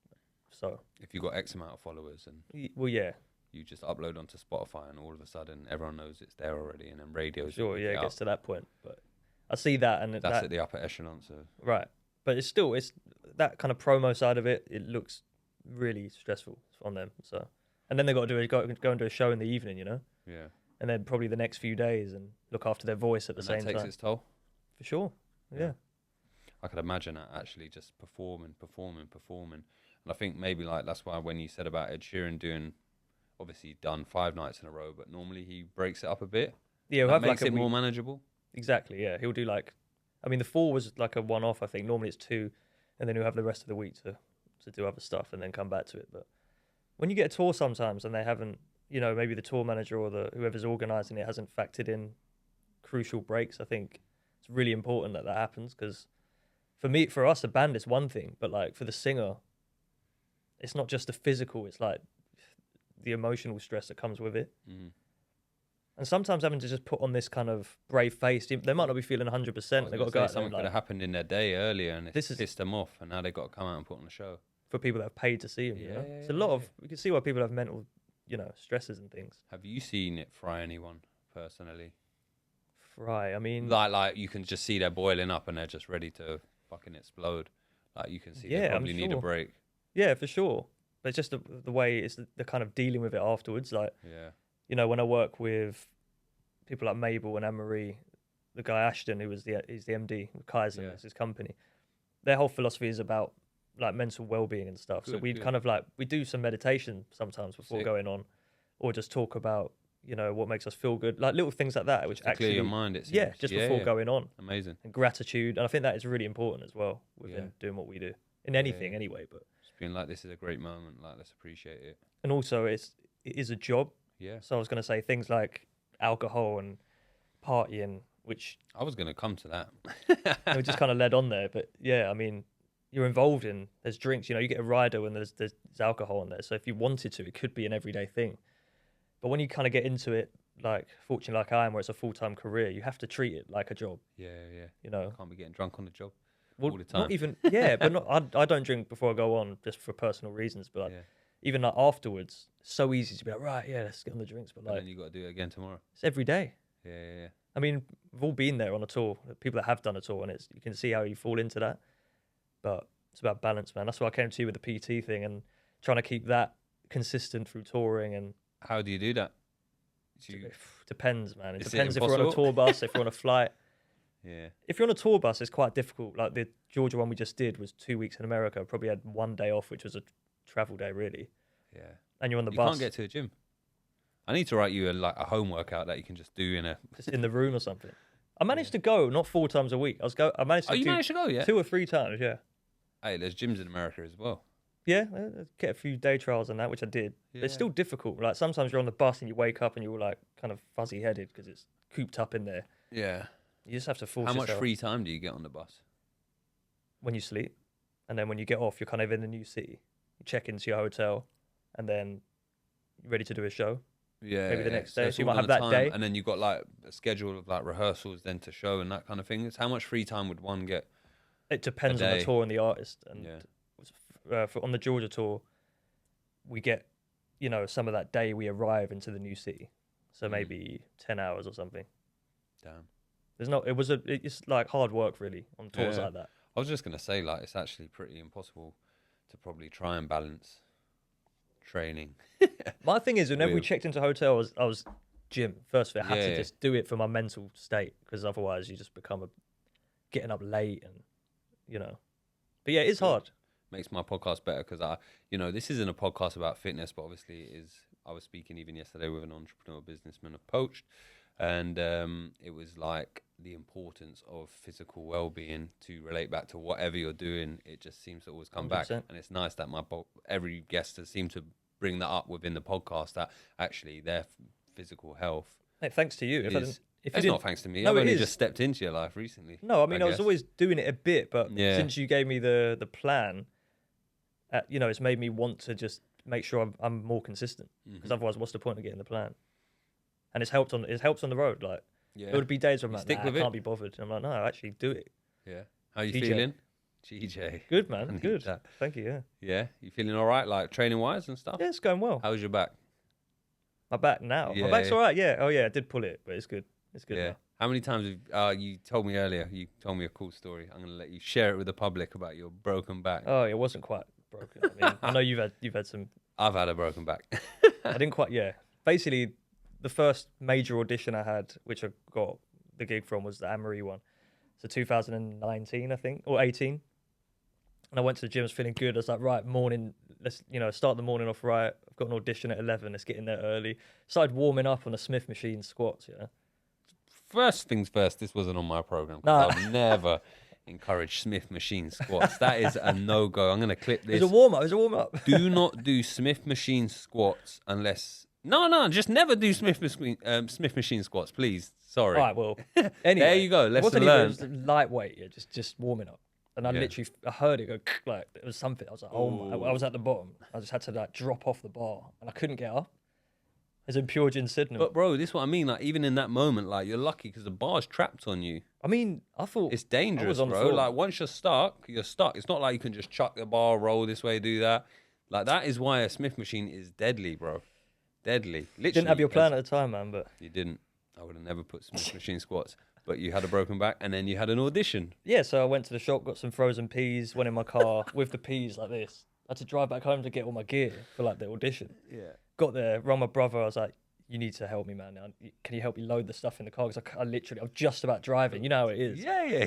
so.
If you've got X amount of followers. And
well, yeah.
you just upload onto Spotify, and all of a sudden everyone knows it's there already, and then radios.
Sure, yeah, it gets to that point. But I see that, and
that's at the upper echelon. So
right, but it's that kind of promo side of it. It looks really stressful on them. So, and then they got to go and do a show in the evening, you know.
Yeah.
And then probably the next few days and look after their voice at the same time.
That takes its toll.
For sure. Yeah.
I could imagine that actually just performing. And I think maybe like that's why when you said about Ed Sheeran doing, obviously done 5 nights in a row, but normally he breaks it up a bit.
Yeah,
that makes it more manageable.
Exactly, yeah. He'll do like, I mean, the 4 was like a one-off, I think. Normally it's 2, and then he'll have the rest of the week to do other stuff and then come back to it. But when you get a tour sometimes and they haven't, you know, maybe the tour manager or whoever's organising it hasn't factored in crucial breaks, I think it's really important that happens, because for us, a band is one thing, but like for the singer, it's not just the physical, it's like the emotional stress that comes with it.
Mm.
And sometimes having to just put on this kind of brave face, they might not be feeling 100%. They've got to go out.
Something could have happened in their day earlier and it's pissed them off, and now they've got to come out and put on a show.
For people that have paid to see them, you know? It's a lot of, we can see why people have mental, you know, stresses and things.
Have you seen it fry anyone personally?
Fry, I mean...
Like you can just see they're boiling up and they're just ready to fucking explode. Like you can see they probably need a break.
Yeah, for sure. But it's just the way it's the kind of dealing with it afterwards. Like, you know, when I work with people like Mable and Anne-Marie, the guy Ashton, he's the MD of Kaiser, it's his company. Their whole philosophy is about like mental well-being and stuff. So we kind of like, we do some meditation sometimes before going on, or just talk about, you know, what makes us feel good, like little things like that, just which actually
clear your mind. It seems.
Yeah, just before going on.
Amazing.
And gratitude, and I think that is really important as well within doing what we do in anything anyway. But
just being like, this is a great moment, like let's appreciate it.
And also, it is a job.
Yeah.
So I was going to say things like alcohol and partying, which
I was going to come to that.
we just kind of led on there, but yeah, I mean, you're involved in, there's drinks, you know, you get a rider when there's alcohol in there. So if you wanted to, it could be an everyday thing. But when you kind of get into it, like fortunately like I am, where it's a full-time career, you have to treat it like a job.
Yeah.
You know,
can't be getting drunk on the job
all
the time.
Not even, but not. I don't drink before I go on, just for personal reasons. But like, even like afterwards, it's so easy to be like, right, let's get on the drinks. But like,
and then you got to do it again tomorrow.
It's every day.
Yeah.
I mean, we've all been there on a tour. People that have done a tour, and you can see how you fall into that. But it's about balance, man. That's why I came to you with the PT thing and trying to keep that consistent through touring. And
how do you do that?
Depends, man. It depends if we're on a tour bus, if we're on a flight.
Yeah.
If you're on a tour bus, it's quite difficult. Like the Georgia one we just did was 2 weeks in America. Probably had 1 day off, which was a travel day, really.
Yeah.
And you're on the bus.
You can't get to a gym. I need to write you a home workout that you can just do
just in the room or something. I managed to go not 4 times a week. I managed to.
You managed to go, yeah?
2 or 3 times, yeah.
Hey, there's gyms in America as well.
Yeah, get a few day trials and that, which I did. Yeah. But it's still difficult. Like sometimes you're on the bus and you wake up and you're like kind of fuzzy headed because it's cooped up in there.
Yeah.
You just have to force
yourself.
yourself.
How much free time do you get on the bus?
When you sleep. And then when you get off, you're kind of in a new city. You check into your hotel and then you're ready to do a show.
Yeah.
Maybe the next day. So you might have that day.
And then you've got like a schedule of like rehearsals then to show and that kind of thing. It's how much free time would one get?
It depends on the tour and the artist. And on the Georgia tour, we get, you know, some of that day we arrive into the new city. So maybe 10 hours or something.
Damn.
It's like hard work really on tours like that.
I was just going to say, like, it's actually pretty impossible to probably try and balance training.
My thing is, whenever we checked into hotels, I was gym first. I had to just do it for my mental state, because otherwise you just become getting up late and, you know. But yeah, it's hard.
Makes my podcast better because this isn't a podcast about fitness, but obviously it is. I was speaking even yesterday with an entrepreneur businessman of Poached, and it was like the importance of physical well-being to relate back to whatever you're doing. It just seems to always come 100%. Back, and it's nice that every guest has seemed to bring that up within the podcast, that actually their physical health.
Hey, thanks to you.
It's not thanks to me. I've only just stepped into your life recently.
No, I mean I was always doing it a bit, but since you gave me the plan, it's made me want to just make sure I'm more consistent. Because otherwise, what's the point of getting the plan? And it helps on the road. Like there would be days where I'm like, I can't be bothered. And I'm like, no, actually do it.
Yeah. How you feeling? GJ.
Good, man. Good. Thank you. Yeah.
Yeah. You feeling all right, like training wise and stuff?
Yeah, it's going well.
How's your back?
My back now.
Yeah,
My back's
yeah.
all right. Yeah. Oh yeah, I did pull it, but it's good. It's good
Yeah.
now.
How many times have you told me earlier? You told me a cool story. I'm gonna let you share it with the public about your broken back.
Oh, it wasn't quite broken. I mean, I know you've had some.
I've had a broken back.
I didn't quite. Yeah. Basically, the first major audition I had, which I got the gig from, was the Anne-Marie one. So 2019, I think, or 18. And I went to the gym, I was feeling good. I was like, right, morning, let's, start the morning off right. I've got an audition at 11, let's get in there early. Started warming up on the Smith machine squats,
First things first, this wasn't on my program.
Nah.
I've never encouraged Smith machine squats. That is a no-go. I'm going to clip this.
It was a warm-up.
Do not do Smith machine squats unless... No, just never do Smith machine squats, please. Sorry.
All right, well, anyway.
There you go, lesson
It
learned.
was lightweight, just warming up. And I literally, I heard it go, like, it was something. I was like, oh my, I was at the bottom. I just had to, like, drop off the bar. And I couldn't get up. It's in pure gin signal.
But, bro, this is what I mean. Like, even in that moment, like, you're lucky because the bar's trapped on you.
I mean, I thought...
It's dangerous,
on
bro.
floor.
Like, once you're stuck, you're stuck. It's not like you can just chuck the bar, roll this way, do that. Like, that is why a Smith machine is deadly, bro. Deadly. Literally.
Didn't have your plan at the time, man, but...
You didn't. I would have never put Smith machine squats. But you had a broken back, and then you had an audition.
Yeah, so I went to the shop, got some frozen peas, went in my car with the peas like this. I had to drive back home to get all my gear for, like, the audition.
Yeah.
Got there, rang my brother, I was like, you need to help me, man. Can you help me load the stuff in the car? Because I was just about driving. You know how it is.
Yeah.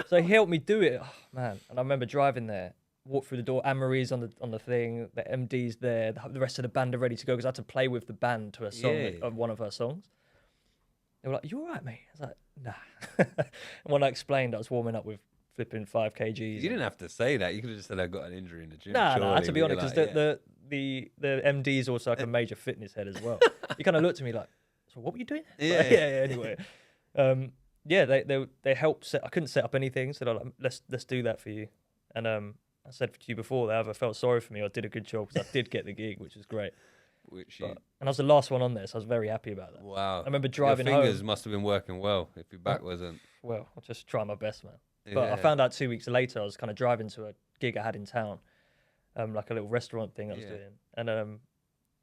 So he helped me do it. Oh, man. And I remember driving there, walked through the door. Anne-Marie's on the thing. The MD's there. The rest of the band are ready to go because I had to play with the band to a song of one of her songs. They were like, "You all right, mate?" I was like, "Nah." And when I explained, I was warming up with flipping 5 kgs.
You didn't have to say that. You could have just said I got an injury in the gym.
Nah, I had
surely.
to be honest because
Like,
the MD's also like a major fitness head as well. He kind of looked at me like, "So what were you doing?"
Yeah.
Anyway, they helped set. I couldn't set up anything, so they're like, let's do that for you. And I said to you before, they either felt sorry for me or did a good job because I did get the gig, which was great. And I was the last one on there, so I was very happy about that.
Wow.
I remember driving
Your fingers
home.
must have been working well if your back wasn't.
Well, I'll just try my best, man. But I found out 2 weeks later, I was kind of driving to a gig I had in town, like a little restaurant thing I was doing. And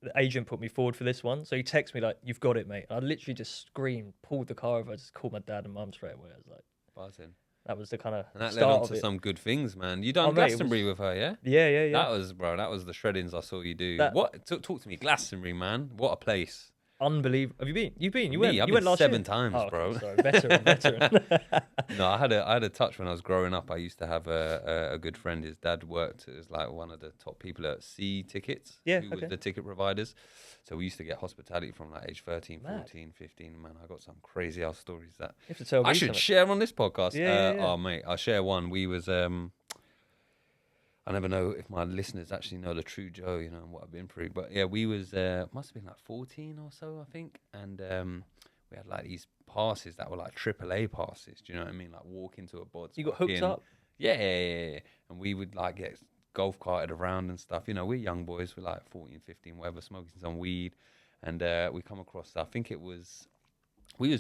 the agent put me forward for this one. So he texted me like, "You've got it, mate." And I literally just screamed, pulled the car over. I just called my dad and mum straight away. I was like,
Buzzing.
that was the kind of
And that led
start
on
of
to
it.
some good things, man. You done
Oh, mate, it
Glastonbury with her, yeah?
Yeah.
That was the shreddings I saw you do.
That-
Talk to me, Glastonbury, man. What a place.
Unbelievable. Have you been? You've been. You
Me,
went.
I've
You
been
went last
7
year?
times,
Oh,
bro.
Sorry, veteran.
No, I had a touch when I was growing up. I used to have a good friend. His dad worked as like one of the top people at C Tickets.
Yeah,
who was
okay.
the ticket providers. So we used to get hospitality from like age 13,
Mad.
14, 15. Man, I got some crazy ass stories that
You have to tell me
I should
something.
share on this podcast.
Yeah.
Oh, mate, I'll share one. We was I never know if my listeners actually know the true Joe, and what I've been through. But yeah, we was must have been like 14 or so, I think, and we had like these passes that were like AAA passes. Do you know what I mean? Like walk into a bod.
You got hooked up?
Yeah. And we would like get golf carted around and stuff. We're young boys. We're like 14, 15, whatever, smoking some weed, and we come across. I think it was. We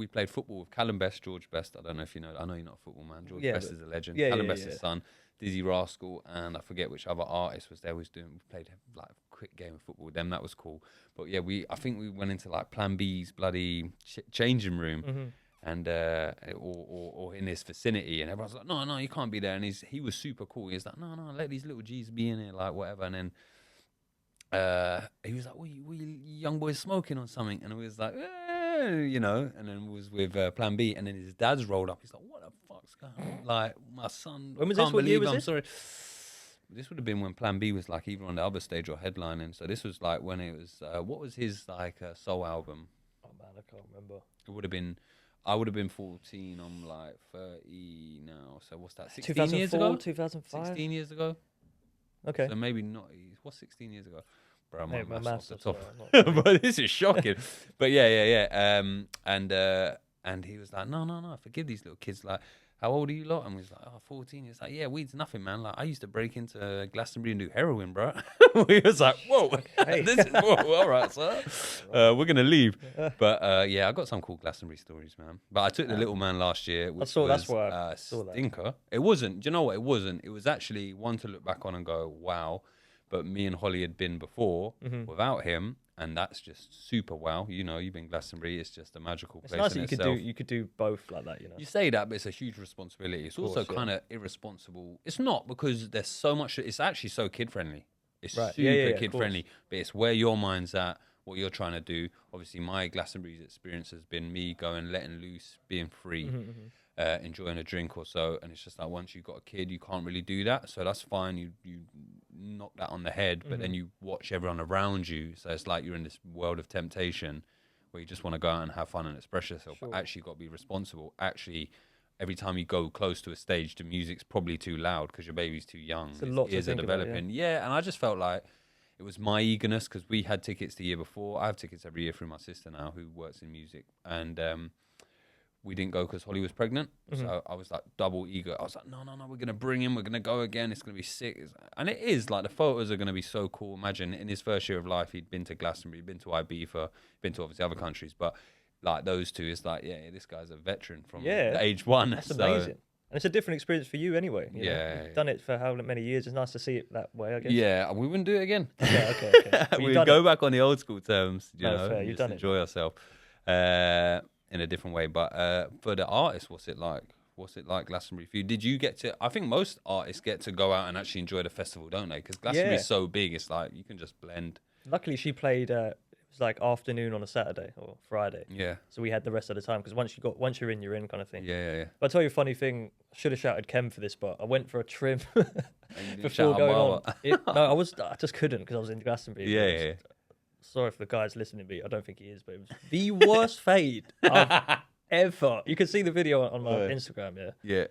played football with Callum Best, George Best. I don't know if you know. I know you're not a football man. George Best is a legend.
Yeah,
Callum
yeah,
Best's son, Dizzy Rascal, and I forget which other artist was there. We played like a quick game of football with them. That was cool. But yeah, I think we went into like Plan B's bloody changing room, and or in his vicinity, and everyone's like, no, you can't be there. And he was super cool. He was like, no, let these little G's be in here, like whatever. And then he was like, "Were you young boys smoking or something?" And we was like, and then it was with Plan B, and then his dad's rolled up. He's like, "What the fuck's going on? Like, my son,
When was
can't
this? What year
believe
was
I'm
this?
sorry." This would have been when Plan B was like either on the other stage or headlining. So this was like when it was, what was his like soul album?
Oh man, I can't remember.
It would have been, I would have been 14. I'm like 30 now. So what's that? 16 years
2004,
ago?
2005.
16 years ago.
Okay.
So maybe not. What's 16 years ago? Bro, I'm
Hey,
not
my
maths off
maths
the
are
top.
not
But this is shocking. But yeah. And he was like, no, forgive these little kids. Like, how old are you lot? And we was like, 14. He's like, yeah, weed's nothing, man. Like, I used to break into Glastonbury and do heroin, bro. We was like, whoa, whoa, all right, sir. We're going to leave. But yeah, I got some cool Glastonbury stories, man. But I took the little man last year, which
that's
was
why I saw that.
stinker. It wasn't, do you know what? It wasn't. It was actually one to look back on and go, wow. But me and Holly had been before without him. and that's just super wow. You know, you've been Glastonbury, it's just a magical
It's
place
nice
in
that
itself.
you could do both like that, you know.
You say that, but it's a huge responsibility. It's also kind of irresponsible. It's not, because there's so much. It's actually so kid friendly. It's
Right.
super kid friendly, but it's where your mind's at, what you're trying to do. Obviously, my Glastonbury's experience has been me going, letting loose, being free, enjoying a drink or so. And it's just like, once you've got a kid, you can't really do that. So that's fine. You knock that on the head, but then you watch everyone around you. So it's like you're in this world of temptation where you just want to go out and have fun and express yourself. But actually, you've got to be responsible. Actually, every time you go close to a stage, the music's probably too loud because your baby's too young.
It's a lot to think about,
developing. Yeah, and I just felt like it was my eagerness, because we had tickets the year before. I have tickets every year through my sister now, who works in music, and we didn't go because Holly was pregnant. So I was like double eager. I was like, no, we're going to bring him. We're going to go again. It's going to be sick. And it is, like, the photos are going to be so cool. Imagine in his first year of life, he'd been to Glastonbury, been to Ibiza, been to obviously other countries. But like those two, it's like, yeah, this guy's a veteran from age one.
That's amazing. And it's a different experience for you anyway. You know?
Yeah.
You've done it for how many years? It's nice to see it that way, I guess.
Yeah, we wouldn't do it again.
Okay.
We'd go back on the old school terms, you know,
fair. You've
just
done
enjoy ourselves in a different way. But for the artists, what's it like? What's it like, Glastonbury for you? Did you get to... I think most artists get to go out and actually enjoy the festival, don't they? Because Glastonbury's so big, it's like you can just blend.
Luckily, she played... it was like afternoon on a Saturday or Friday.
Yeah.
So we had the rest of the time, because once you're in kind of thing.
Yeah.
But I'll tell you a funny thing. I should have shouted Kem for this, but I went for a trim before
shout
going
out
on. I just couldn't, because I was in Glastonbury.
Yeah.
Sorry for the guys listening to me. I don't think he is, but it was the worst fade I've ever. You can see the video on my Instagram,
Yeah.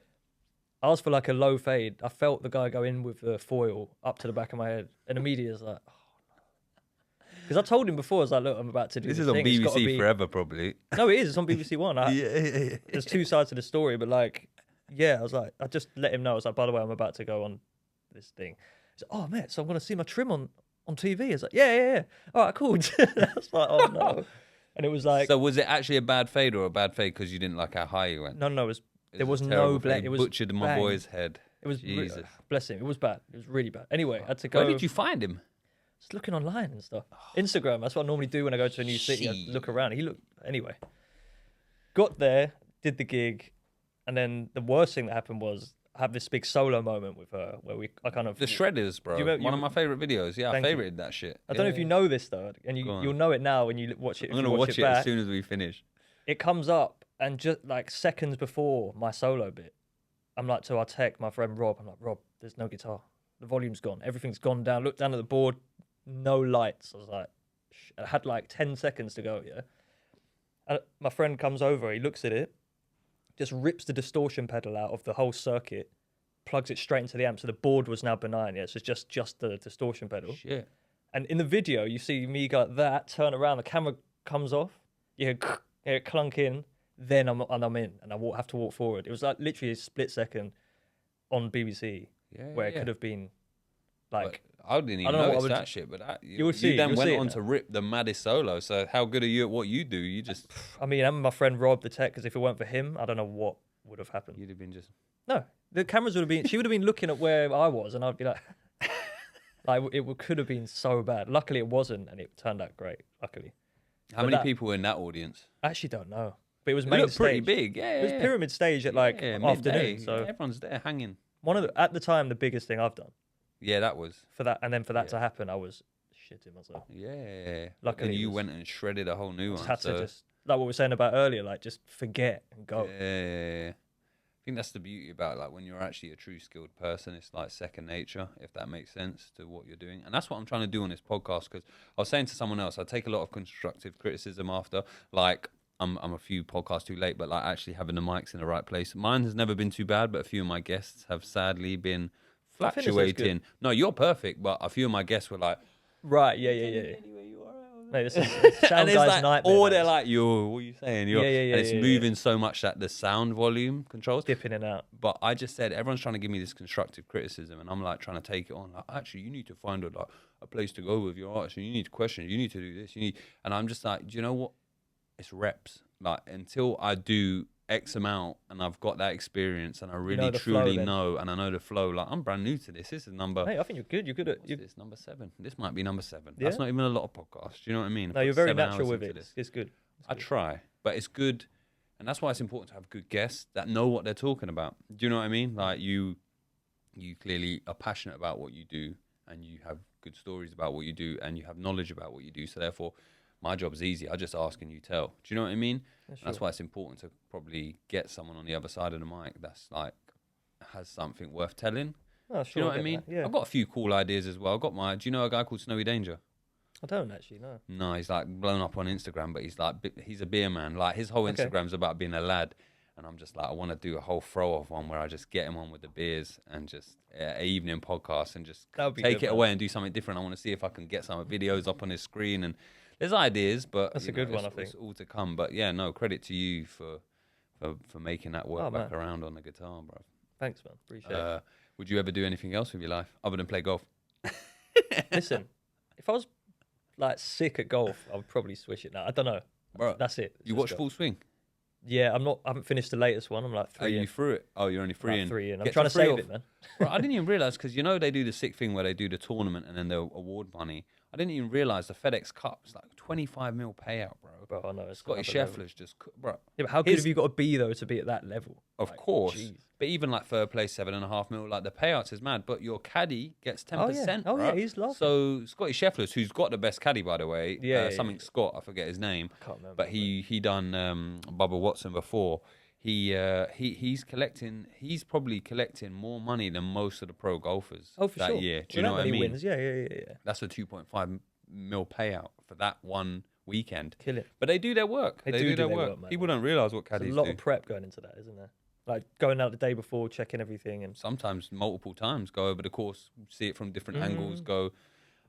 I was for like a low fade. I felt the guy go in with the foil up to the back of my head, and immediately I was like, oh no. Because I told him before, I was like, look, I'm about to do this.
This is on BBC Forever, probably.
No, it is. It's on BBC One.
Yeah.
There's two sides to the story, but like, yeah, I was like, I just let him know. I was like, by the way, I'm about to go on this thing. He's like, oh, mate, so I'm going to see my trim on TV. I was like, yeah. All right, cool. I was like, oh no. And it was like...
So was it actually a bad fade, or a bad fade because you didn't like how high you went?
No, there was no blame. It was
butchered my boy's head.
It was...
Jesus.
Bless him. It was bad. It was really bad. Anyway, I had to go...
Where did you find him?
Just looking online and stuff. Instagram. That's what I normally do when I go to a new city. I look around. Anyway. Got there, did the gig, and then the worst thing that happened was I have this big solo moment with her where I kind of...
The Shredders, bro. One of my favourite videos. Yeah, I favorited that shit.
I don't know if you know this, though, and you'll know it now when you watch it.
I'm going to watch it as soon as we finish.
It comes up, and just like seconds before my solo bit, I'm like to our tech, my friend Rob, I'm like, Rob, there's no guitar. The volume's gone. Everything's gone down. Look down at the board, no lights. I was like, I had like 10 seconds to go, yeah? And my friend comes over, he looks at it, just rips the distortion pedal out of the whole circuit, plugs it straight into the amp. So the board was now benign, yeah? So it's just the distortion pedal.
Shit.
And in the video, you see me go like that, turn around, the camera comes off, you hear it clunk in, then I'm in, and I have to walk forward. It was like literally a split second on BBC where it could have been like...
But I didn't even notice that shit, but you then went on to rip the maddest solo. So how good are you at what you do? You just...
I mean, I'm my friend Rob, the tech, because if it weren't for him, I don't know what would have happened.
You'd have been just...
No, the cameras would have been... She would have been looking at where I was, and I'd be like... like, it could have been so bad. Luckily, it wasn't, and it turned out great, luckily.
How many people were in that audience?
I actually don't know. But it was main stage.
Pretty big, yeah.
It was pyramid stage at like afternoon. So
everyone's there hanging.
At the time, the biggest thing I've done.
Yeah, that was.
For that, and then for that to happen, I was shitting myself.
Yeah.
Luckily,
and you went and shredded a whole new one.
Had to just, like what we were saying about earlier, like just forget and go.
Yeah. I think that's the beauty about like when you're actually a true skilled person, it's like second nature, if that makes sense to what you're doing. And that's what I'm trying to do on this podcast, because I was saying to someone else, I take a lot of constructive criticism after, like I'm a few podcasts too late, but like actually having the mics in the right place. Mine has never been too bad, but a few of my guests have sadly been fluctuating. No, you're perfect, but a few of my guests were like,
right, yeah. Mate, this is sound guy's
like,
nightmare.
Or they're like, yo, what are you saying?
Yeah,
and it's moving so much that the sound volume controls.
Dipping in and out.
But I just said, everyone's trying to give me this constructive criticism, and I'm like trying to take it on. Like, actually, you need to find a place to go with your artist, and you need to question it. You need to do this. And I'm just like, do you know what? It's reps. Like, until I do X amount and I've got that experience and I really
know the flow
truly
then.
know and I know the flow. Like I'm brand new to this. This is number.
Mate, I think you're good. You're good at.
What's this? Number 7. This might be number 7.
Yeah?
That's not even a lot of podcasts. Do you know what I mean?
No,
I've
you're
put
very
7
natural
hours
with
into
it.
this.
It's good.
I try, but it's good, and that's why it's important to have good guests that know what they're talking about. Do you know what I mean? Like you clearly are passionate about what you do, and you have good stories about what you do, and you have knowledge about what you do. So therefore, my job is easy. I just ask and you tell. Do you know what I mean?
Yeah, sure.
That's why it's important to probably get someone on the other side of the mic that's like has something worth telling.
Oh, sure,
Do you know what I mean?
Yeah.
I've got a few cool ideas as well. I've got do you know a guy called Snowy Danger?
I don't actually know.
No, he's like blown up on Instagram, but he's a beer man. Like his whole Instagram's about being a lad, and I'm just like I want to do a whole throw off one where I just get him on with the beers and just an evening podcast and just take it away and do something different. I want to see if I can get some videos up on his screen, and there's ideas, but
that's a good one. I think
it's all to come. But yeah, no credit to you for making that work back around on the guitar, bro.
Thanks, man. Appreciate it.
Would you ever do anything else with your life other than play golf?
Listen, if I was like sick at golf, I would probably switch it now. I don't know.
Bro,
that's it.
You watch Full Swing?
Yeah, I haven't finished the latest one. I'm like 3 in.
Are you through it? Oh, you're only 3 in.
3 in. I'm trying to save it, man.
Bro, I didn't even realize because you know they do the sick thing where they do the tournament and then the award money. I didn't even realize the FedEx Cup's like 25 mil payout, bro.
Bro, I know.
Scotty Scheffler's just, bro.
Yeah, but how good have you got to be though to be at that level?
Of
like,
course.
Geez.
But even like third place, 7.5 mil, like the payouts is mad. But your caddy gets 10%.
Oh yeah, he's lovely.
So Scotty Scheffler's, who's got the best caddy by the way,
yeah.
Scott, I forget his name.
I can't remember.
But he done Bubba Watson before. He's probably collecting more money than most of the pro golfers
for
that
sure.
year. Do you know what I mean?
Wins. Yeah.
That's a 2.5 mil payout for that one weekend.
Kill it.
But they do their work. They do their work.
Man.
People don't realise what caddies do.
There's a lot of prep going into that, isn't there? Like going out the day before, checking everything, and
sometimes multiple times. Go over the course, see it from different angles. Go,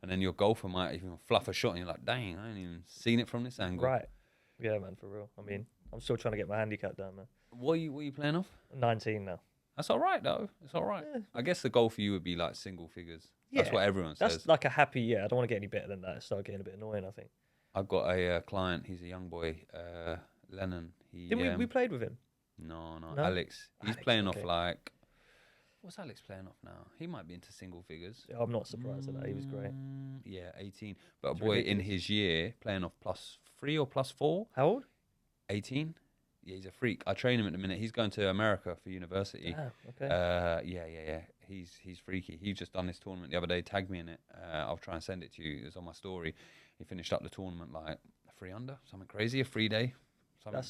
and then your golfer might even fluff a shot, and you're like, "Dang, I ain't even seen it from this angle."
Right. Yeah, man, for real. I mean, I'm still trying to get my handicap down, man.
What are you playing off?
19 now.
That's all right though. It's all right.
Yeah.
I guess the goal for you would be like single figures. That's what everyone says.
That's like a happy. Yeah, I don't want to get any better than that. It started getting a bit annoying, I think.
I've got a client. He's a young boy, Lennon.
We played with him?
No, Alex. He's playing off like. What's Alex playing off now? He might be into single figures.
Yeah, I'm not surprised at that. He was great.
Yeah, 18. But a boy in his year playing off +3 or +4.
How old?
18. Yeah, he's a freak. I train him at the minute. He's going to America for university.
Okay.
Yeah. He's freaky. He's just done this tournament the other day. Tagged me in it. I'll try and send it to you. It was on my story. He finished up the tournament like 3 under, something crazy, a 3 day.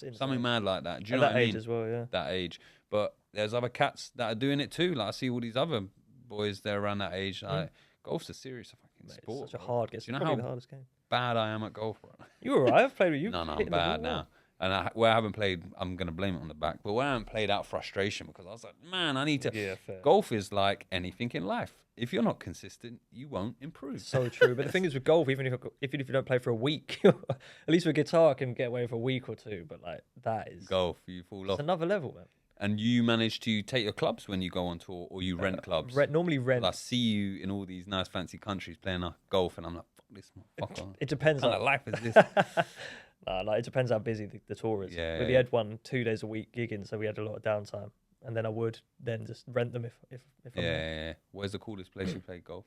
Something mad like that. Do you know what I mean?
That age as well, yeah.
That age. But there's other cats that are doing it too. Like I see all these other boys, they're around that age. Like, golf's a serious fucking sport.
It's such a hard game.
Do you know how
the hardest game.
bad I am at golf, bro?
You were alright. I've played with you.
No, I'm bad now. And where I haven't played, I'm going to blame it on the back. But where I haven't played out frustration because I was like, man, I need to.
Yeah, fair.
Golf is like anything in life. If you're not consistent, you won't improve.
So true. But the thing is with golf, even if you don't play for a week, at least with guitar, I can get away for a week or two. But like that is
golf, you fall off.
It's another level, man.
And you manage to take your clubs when you go on tour, or you rent clubs?
Normally rent.
I see you in all these nice fancy countries playing golf, and I'm like, fuck this motherfucker.
It depends.
What kind of life is this?
It depends how busy the tour is.
Yeah,
with the Ed one, 2 days a week gigging, so we had a lot of downtime. And then I would then just rent them if I'm
yeah. Where's the coolest place you played golf?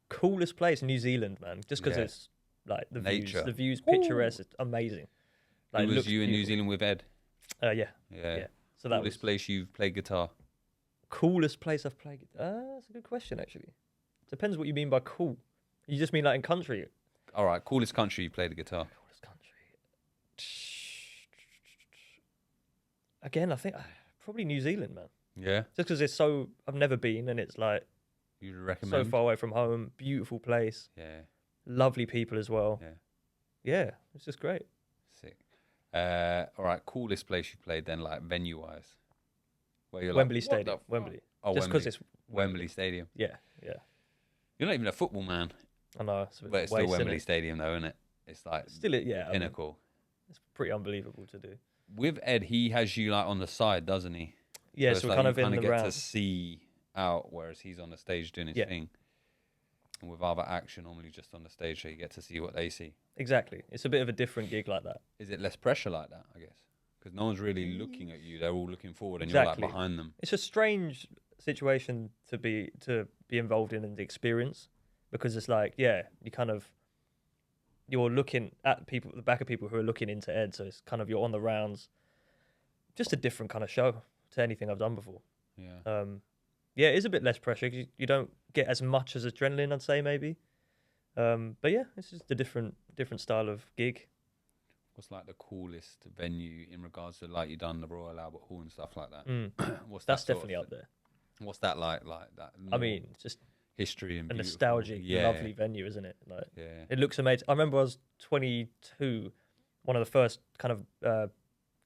Coolest place, New Zealand, man. Just because it's like the
nature.
The views picturesque, it's amazing.
Like, was you in New Zealand with Ed?
Yeah. So that
coolest place you've played guitar?
Coolest place I've played. That's a good question, actually. Depends what you mean by cool. You just mean like in country?
All right, coolest country you played the guitar?
Coolest country. Again, I think probably New Zealand, man.
Yeah.
Just because it's so, I've never been, and it's like
you'd recommend?
So far away from home, beautiful place.
Yeah.
Lovely people as well. Yeah, it's just great.
Sick. All right, coolest place you played then, like venue wise, where you're
Wembley
like,
Stadium. Wembley.
Oh,
just because it's
Wembley Stadium.
Yeah.
You're not even a football man.
I know.
But it's still Wembley Stadium, though, isn't it? It's like
still
pinnacle.
I mean, it's pretty unbelievable to do.
With Ed, he has you like on the side, doesn't he?
Yeah, so we're kind of in the
get
round.
to see out, whereas he's on the stage doing his thing. And with other action, normally just on the stage, so you get to see what they see.
Exactly. It's a bit of a different gig like that.
Is it less pressure like that, I guess? Because no one's really looking at you; they're all looking forward, and
Exactly.
you're like behind them.
It's a strange situation to be involved in and experience, because it's like, yeah, you're looking at people at the back of people who are looking into Ed, so it's kind of you're on the rounds. Just a different kind of show to anything I've done before.
Yeah.
Yeah, it is a bit less pressure because you don't get as much as adrenaline, I'd say, maybe. But yeah, it's just a different style of gig.
What's like the coolest venue in regards to like you done the Royal Albert Hall and stuff like that? What's
That's
that
definitely up there.
What's that like? Like that?
I mean, just
history and
a
beautiful.
nostalgic, lovely venue, isn't it? Like,
Yeah.
it looks amazing. I remember I was 22. One of the first kind of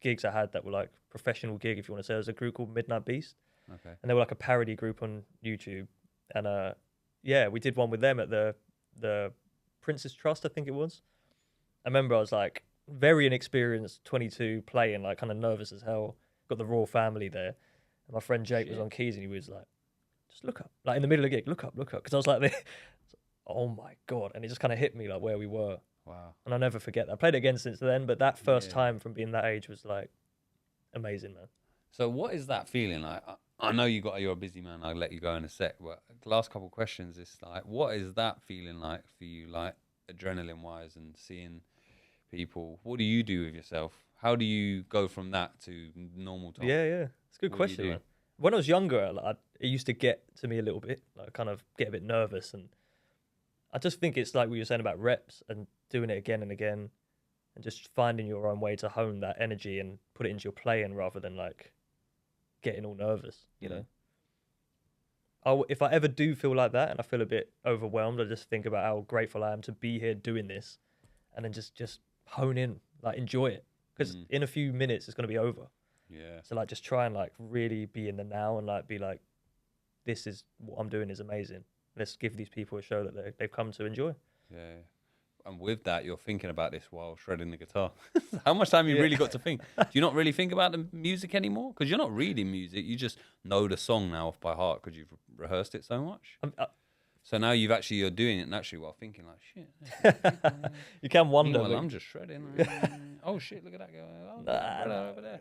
gigs I had that were like professional gig, if you want to say. There was a group called Midnight Beast,
Okay.
and they were like a parody group on YouTube. And yeah, we did one with them at the Prince's Trust, I think it was. I remember I was like very inexperienced, 22, playing, like kind of nervous as hell. Got the royal family there, and my friend Jake was on keys, and he was like, "Just look up," like in the middle of the gig, look up, because I was like, "Oh my god!" And it just kind of hit me like where we were.
Wow.
And I'll never forget that. I played it again since then, but that first time from being that age was like amazing, man.
So what is that feeling like? I know you're a busy man. I'll let you go in a sec. But the last couple of questions is like, what is that feeling like for you, like adrenaline wise, and seeing people? What do you do with yourself? How do you go from that to normal time?
Yeah, it's a good
What do you
question,
do?
man. When I was younger, like, it used to get to me a little bit, like kind of get a bit nervous, and I just think it's like what you were saying about reps and doing it again and again, and just finding your own way to hone that energy and put it into your playing rather than like getting all nervous, you know. If I ever do feel like that and I feel a bit overwhelmed, I just think about how grateful I am to be here doing this, and then just hone in, like enjoy it, because in a few minutes it's going to be over.
Yeah.
So like just try and like really be in the now and like be like, this is what I'm doing is amazing. Let's give these people a show that they've come to enjoy.
Yeah. And with that, you're thinking about this while shredding the guitar. How much time you really got to think? Do you not really think about the music anymore? Because you're not reading music. You just know the song now off by heart because you've rehearsed it so much. So now you're doing it naturally while thinking like, shit.
You can wonder.
Meanwhile, I'm just shredding. Oh, shit, look at that guy. Oh, over there.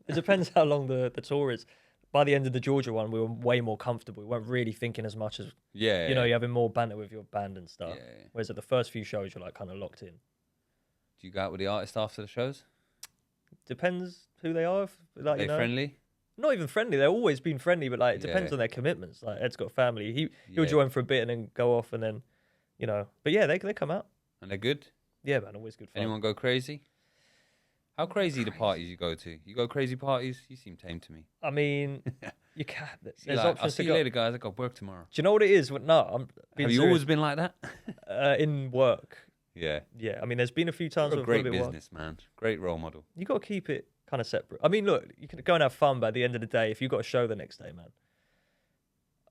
It depends how long the tour is. By the end of the Georgia one, we were way more comfortable. We weren't really thinking as much as, you know, you're having more banter with your band and stuff.
Yeah.
Whereas at the first few shows, you're like kind of locked in.
Do you go out with the artist after the shows?
Depends who they are. Like,
Are they friendly?
Not even friendly. They've always been friendly, but like it depends on their commitments. Like Ed's got a family. He'll join for a bit and then go off and then, you know. But yeah, they come out.
And they're good?
Yeah, man, always good fun.
Anyone go crazy? How crazy the parties you go to? You go crazy parties? You seem tame to me.
I mean, you can't. There's
like,
options
I'll see
to
you
go.
later, guys. I got work tomorrow.
Do you know what it is? No, I'm being
Have you
serious.
always been like that?
In work?
Yeah.
Yeah, I mean, there's been a few times
You're a
where I've
great
got a bit
business, man. Great role model.
You got to keep it kind of separate. I mean, look, you can go and have fun, but at the end of the day, if you've got a show the next day, man,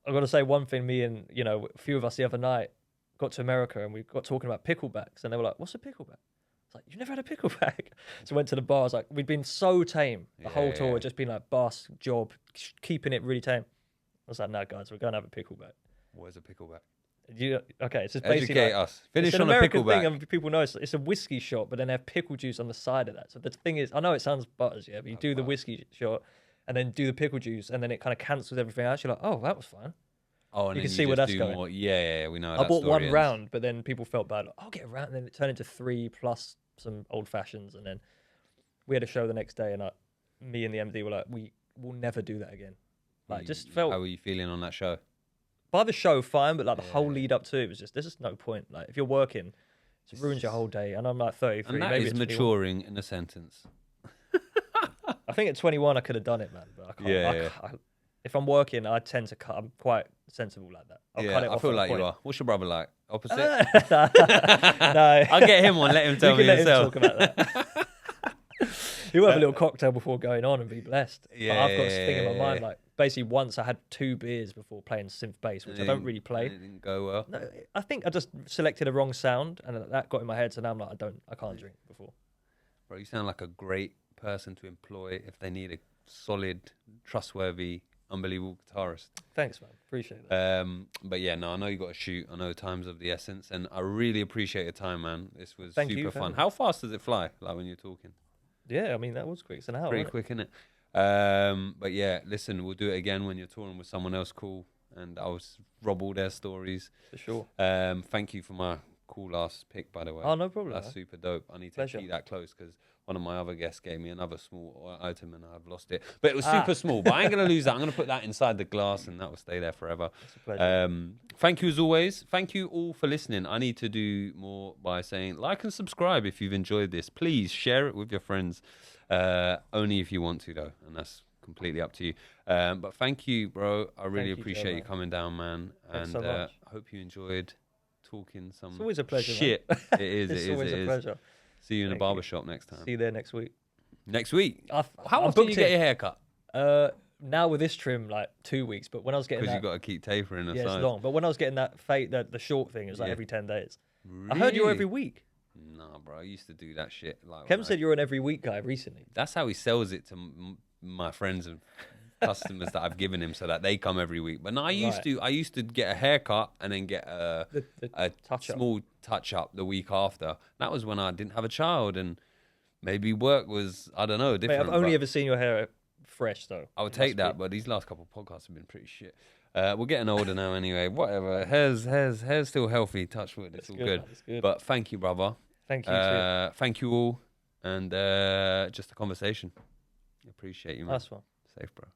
I've got to say one thing. Me and, you know, a few of us the other night got to America and we got talking about picklebacks, and they were like, "What's a pickleback?" It's like, "You've never had a pickleback?" So I went to the bar. I was like, we'd been so tame the whole tour, just been like bus, job, keeping it really tame. I was like, "No, guys, we're going to have a pickleback."
What is a pickleback?
Okay, it's just basically
Educate
like,
us. Finish
it's an
on a
American
pickleback.
thing, and people know it's a whiskey shot, but then they have pickle juice on the side of that. So the thing is, I know it sounds butters, but you do the whiskey shot and then do the pickle juice, and then it kind of cancels everything out. You're like, oh, that was fun.
Oh, and
you
then
can see where that's going.
More. Yeah, we know.
I bought one round, but then people felt bad. Like, I'll get a round, and then it turned into 3 plus some old fashions, and then we had a show the next day, and me and the MD were like, we will never do that again. Like, just felt.
How were you feeling on that show?
By the show, fine, but like the whole lead up to it was just, there's just no point. Like, if you're working, it ruins your whole day. And I'm like 33.
And that
maybe
is
it's
maturing in a sentence.
I think at 21 I could have done it, man. But I can't. If I'm working, I tend to cut. I'm quite sensible like that. I'll cut it off
I feel
at a
like
point.
you are. What's your brother like? Opposite?
No.
I'll get him on. Let him tell me
let
himself.
him talk about that. He'll have a little cocktail before going on and be blessed.
Yeah,
But I've got this thing in my mind, like basically once I had 2 beers before playing synth bass, which I don't really play.
It didn't go well.
No, I think I just selected a wrong sound, and that got in my head. So now I'm like, I can't drink before.
Bro, you sound like a great person to employ if they need a solid, trustworthy, unbelievable guitarist.
Thanks, man. Appreciate that.
But yeah, no, I know you got to shoot. I know time's of the essence, and I really appreciate your time, man. This was
Thank you
super
for
fun.
having me.
How fast does it fly? Like when you're talking?
Yeah, I mean, that was quick. It's an hour.
Pretty
Right?
quick, isn't it? But yeah, listen, we'll do it again when you're touring with someone else cool, and I'll rob all their stories.
For sure.
Thank you for my cool last pick, by the way.
Oh, no problem.
That's super dope. I need to keep that close because one of my other guests gave me another small item and I've lost it. But it was super small. But I ain't going to lose that. I'm going to put that inside the glass and that will stay there forever.
It's a pleasure.
Thank you as always. Thank you all for listening. I need to do more by saying like and subscribe if you've enjoyed this. Please share it with your friends. Only if you want to, though. And that's completely up to you. But thank you, bro. I really appreciate you coming down, man.
Thanks
and
so much.
I hope you enjoyed talking some
It's always a pleasure,
shit.
man.
It is.
It's always a pleasure.
See you in a barbershop next time.
See you there next week.
Next week? How
I'm
often do you get your hair cut?
Now with this trim, like 2 weeks. But when I was getting
Because
that...
you've got to keep tapering the
yeah,
sides.
it's long. But when I was getting that the short thing, it was like every 10 days.
Really?
I heard you were every week.
Nah, bro. I used to do that shit. Like
Kevin said you're an every week guy recently.
That's how he sells it to my friends and customers that I've given him so that they come every week. But no, I used to get a haircut and then get a small touch-up the week after. That was when I didn't have a child and maybe work was, I don't know, different.
Mate, I've only ever seen your hair fresh, though.
I would take that, but these last couple of podcasts have been pretty shit. We're getting older now anyway. Whatever. Hair's still healthy. Touch wood. It's all good. But thank you, brother.
Thank you, too.
Thank you all. And just a conversation. Appreciate you, man.
Nice one.
Safe, bro.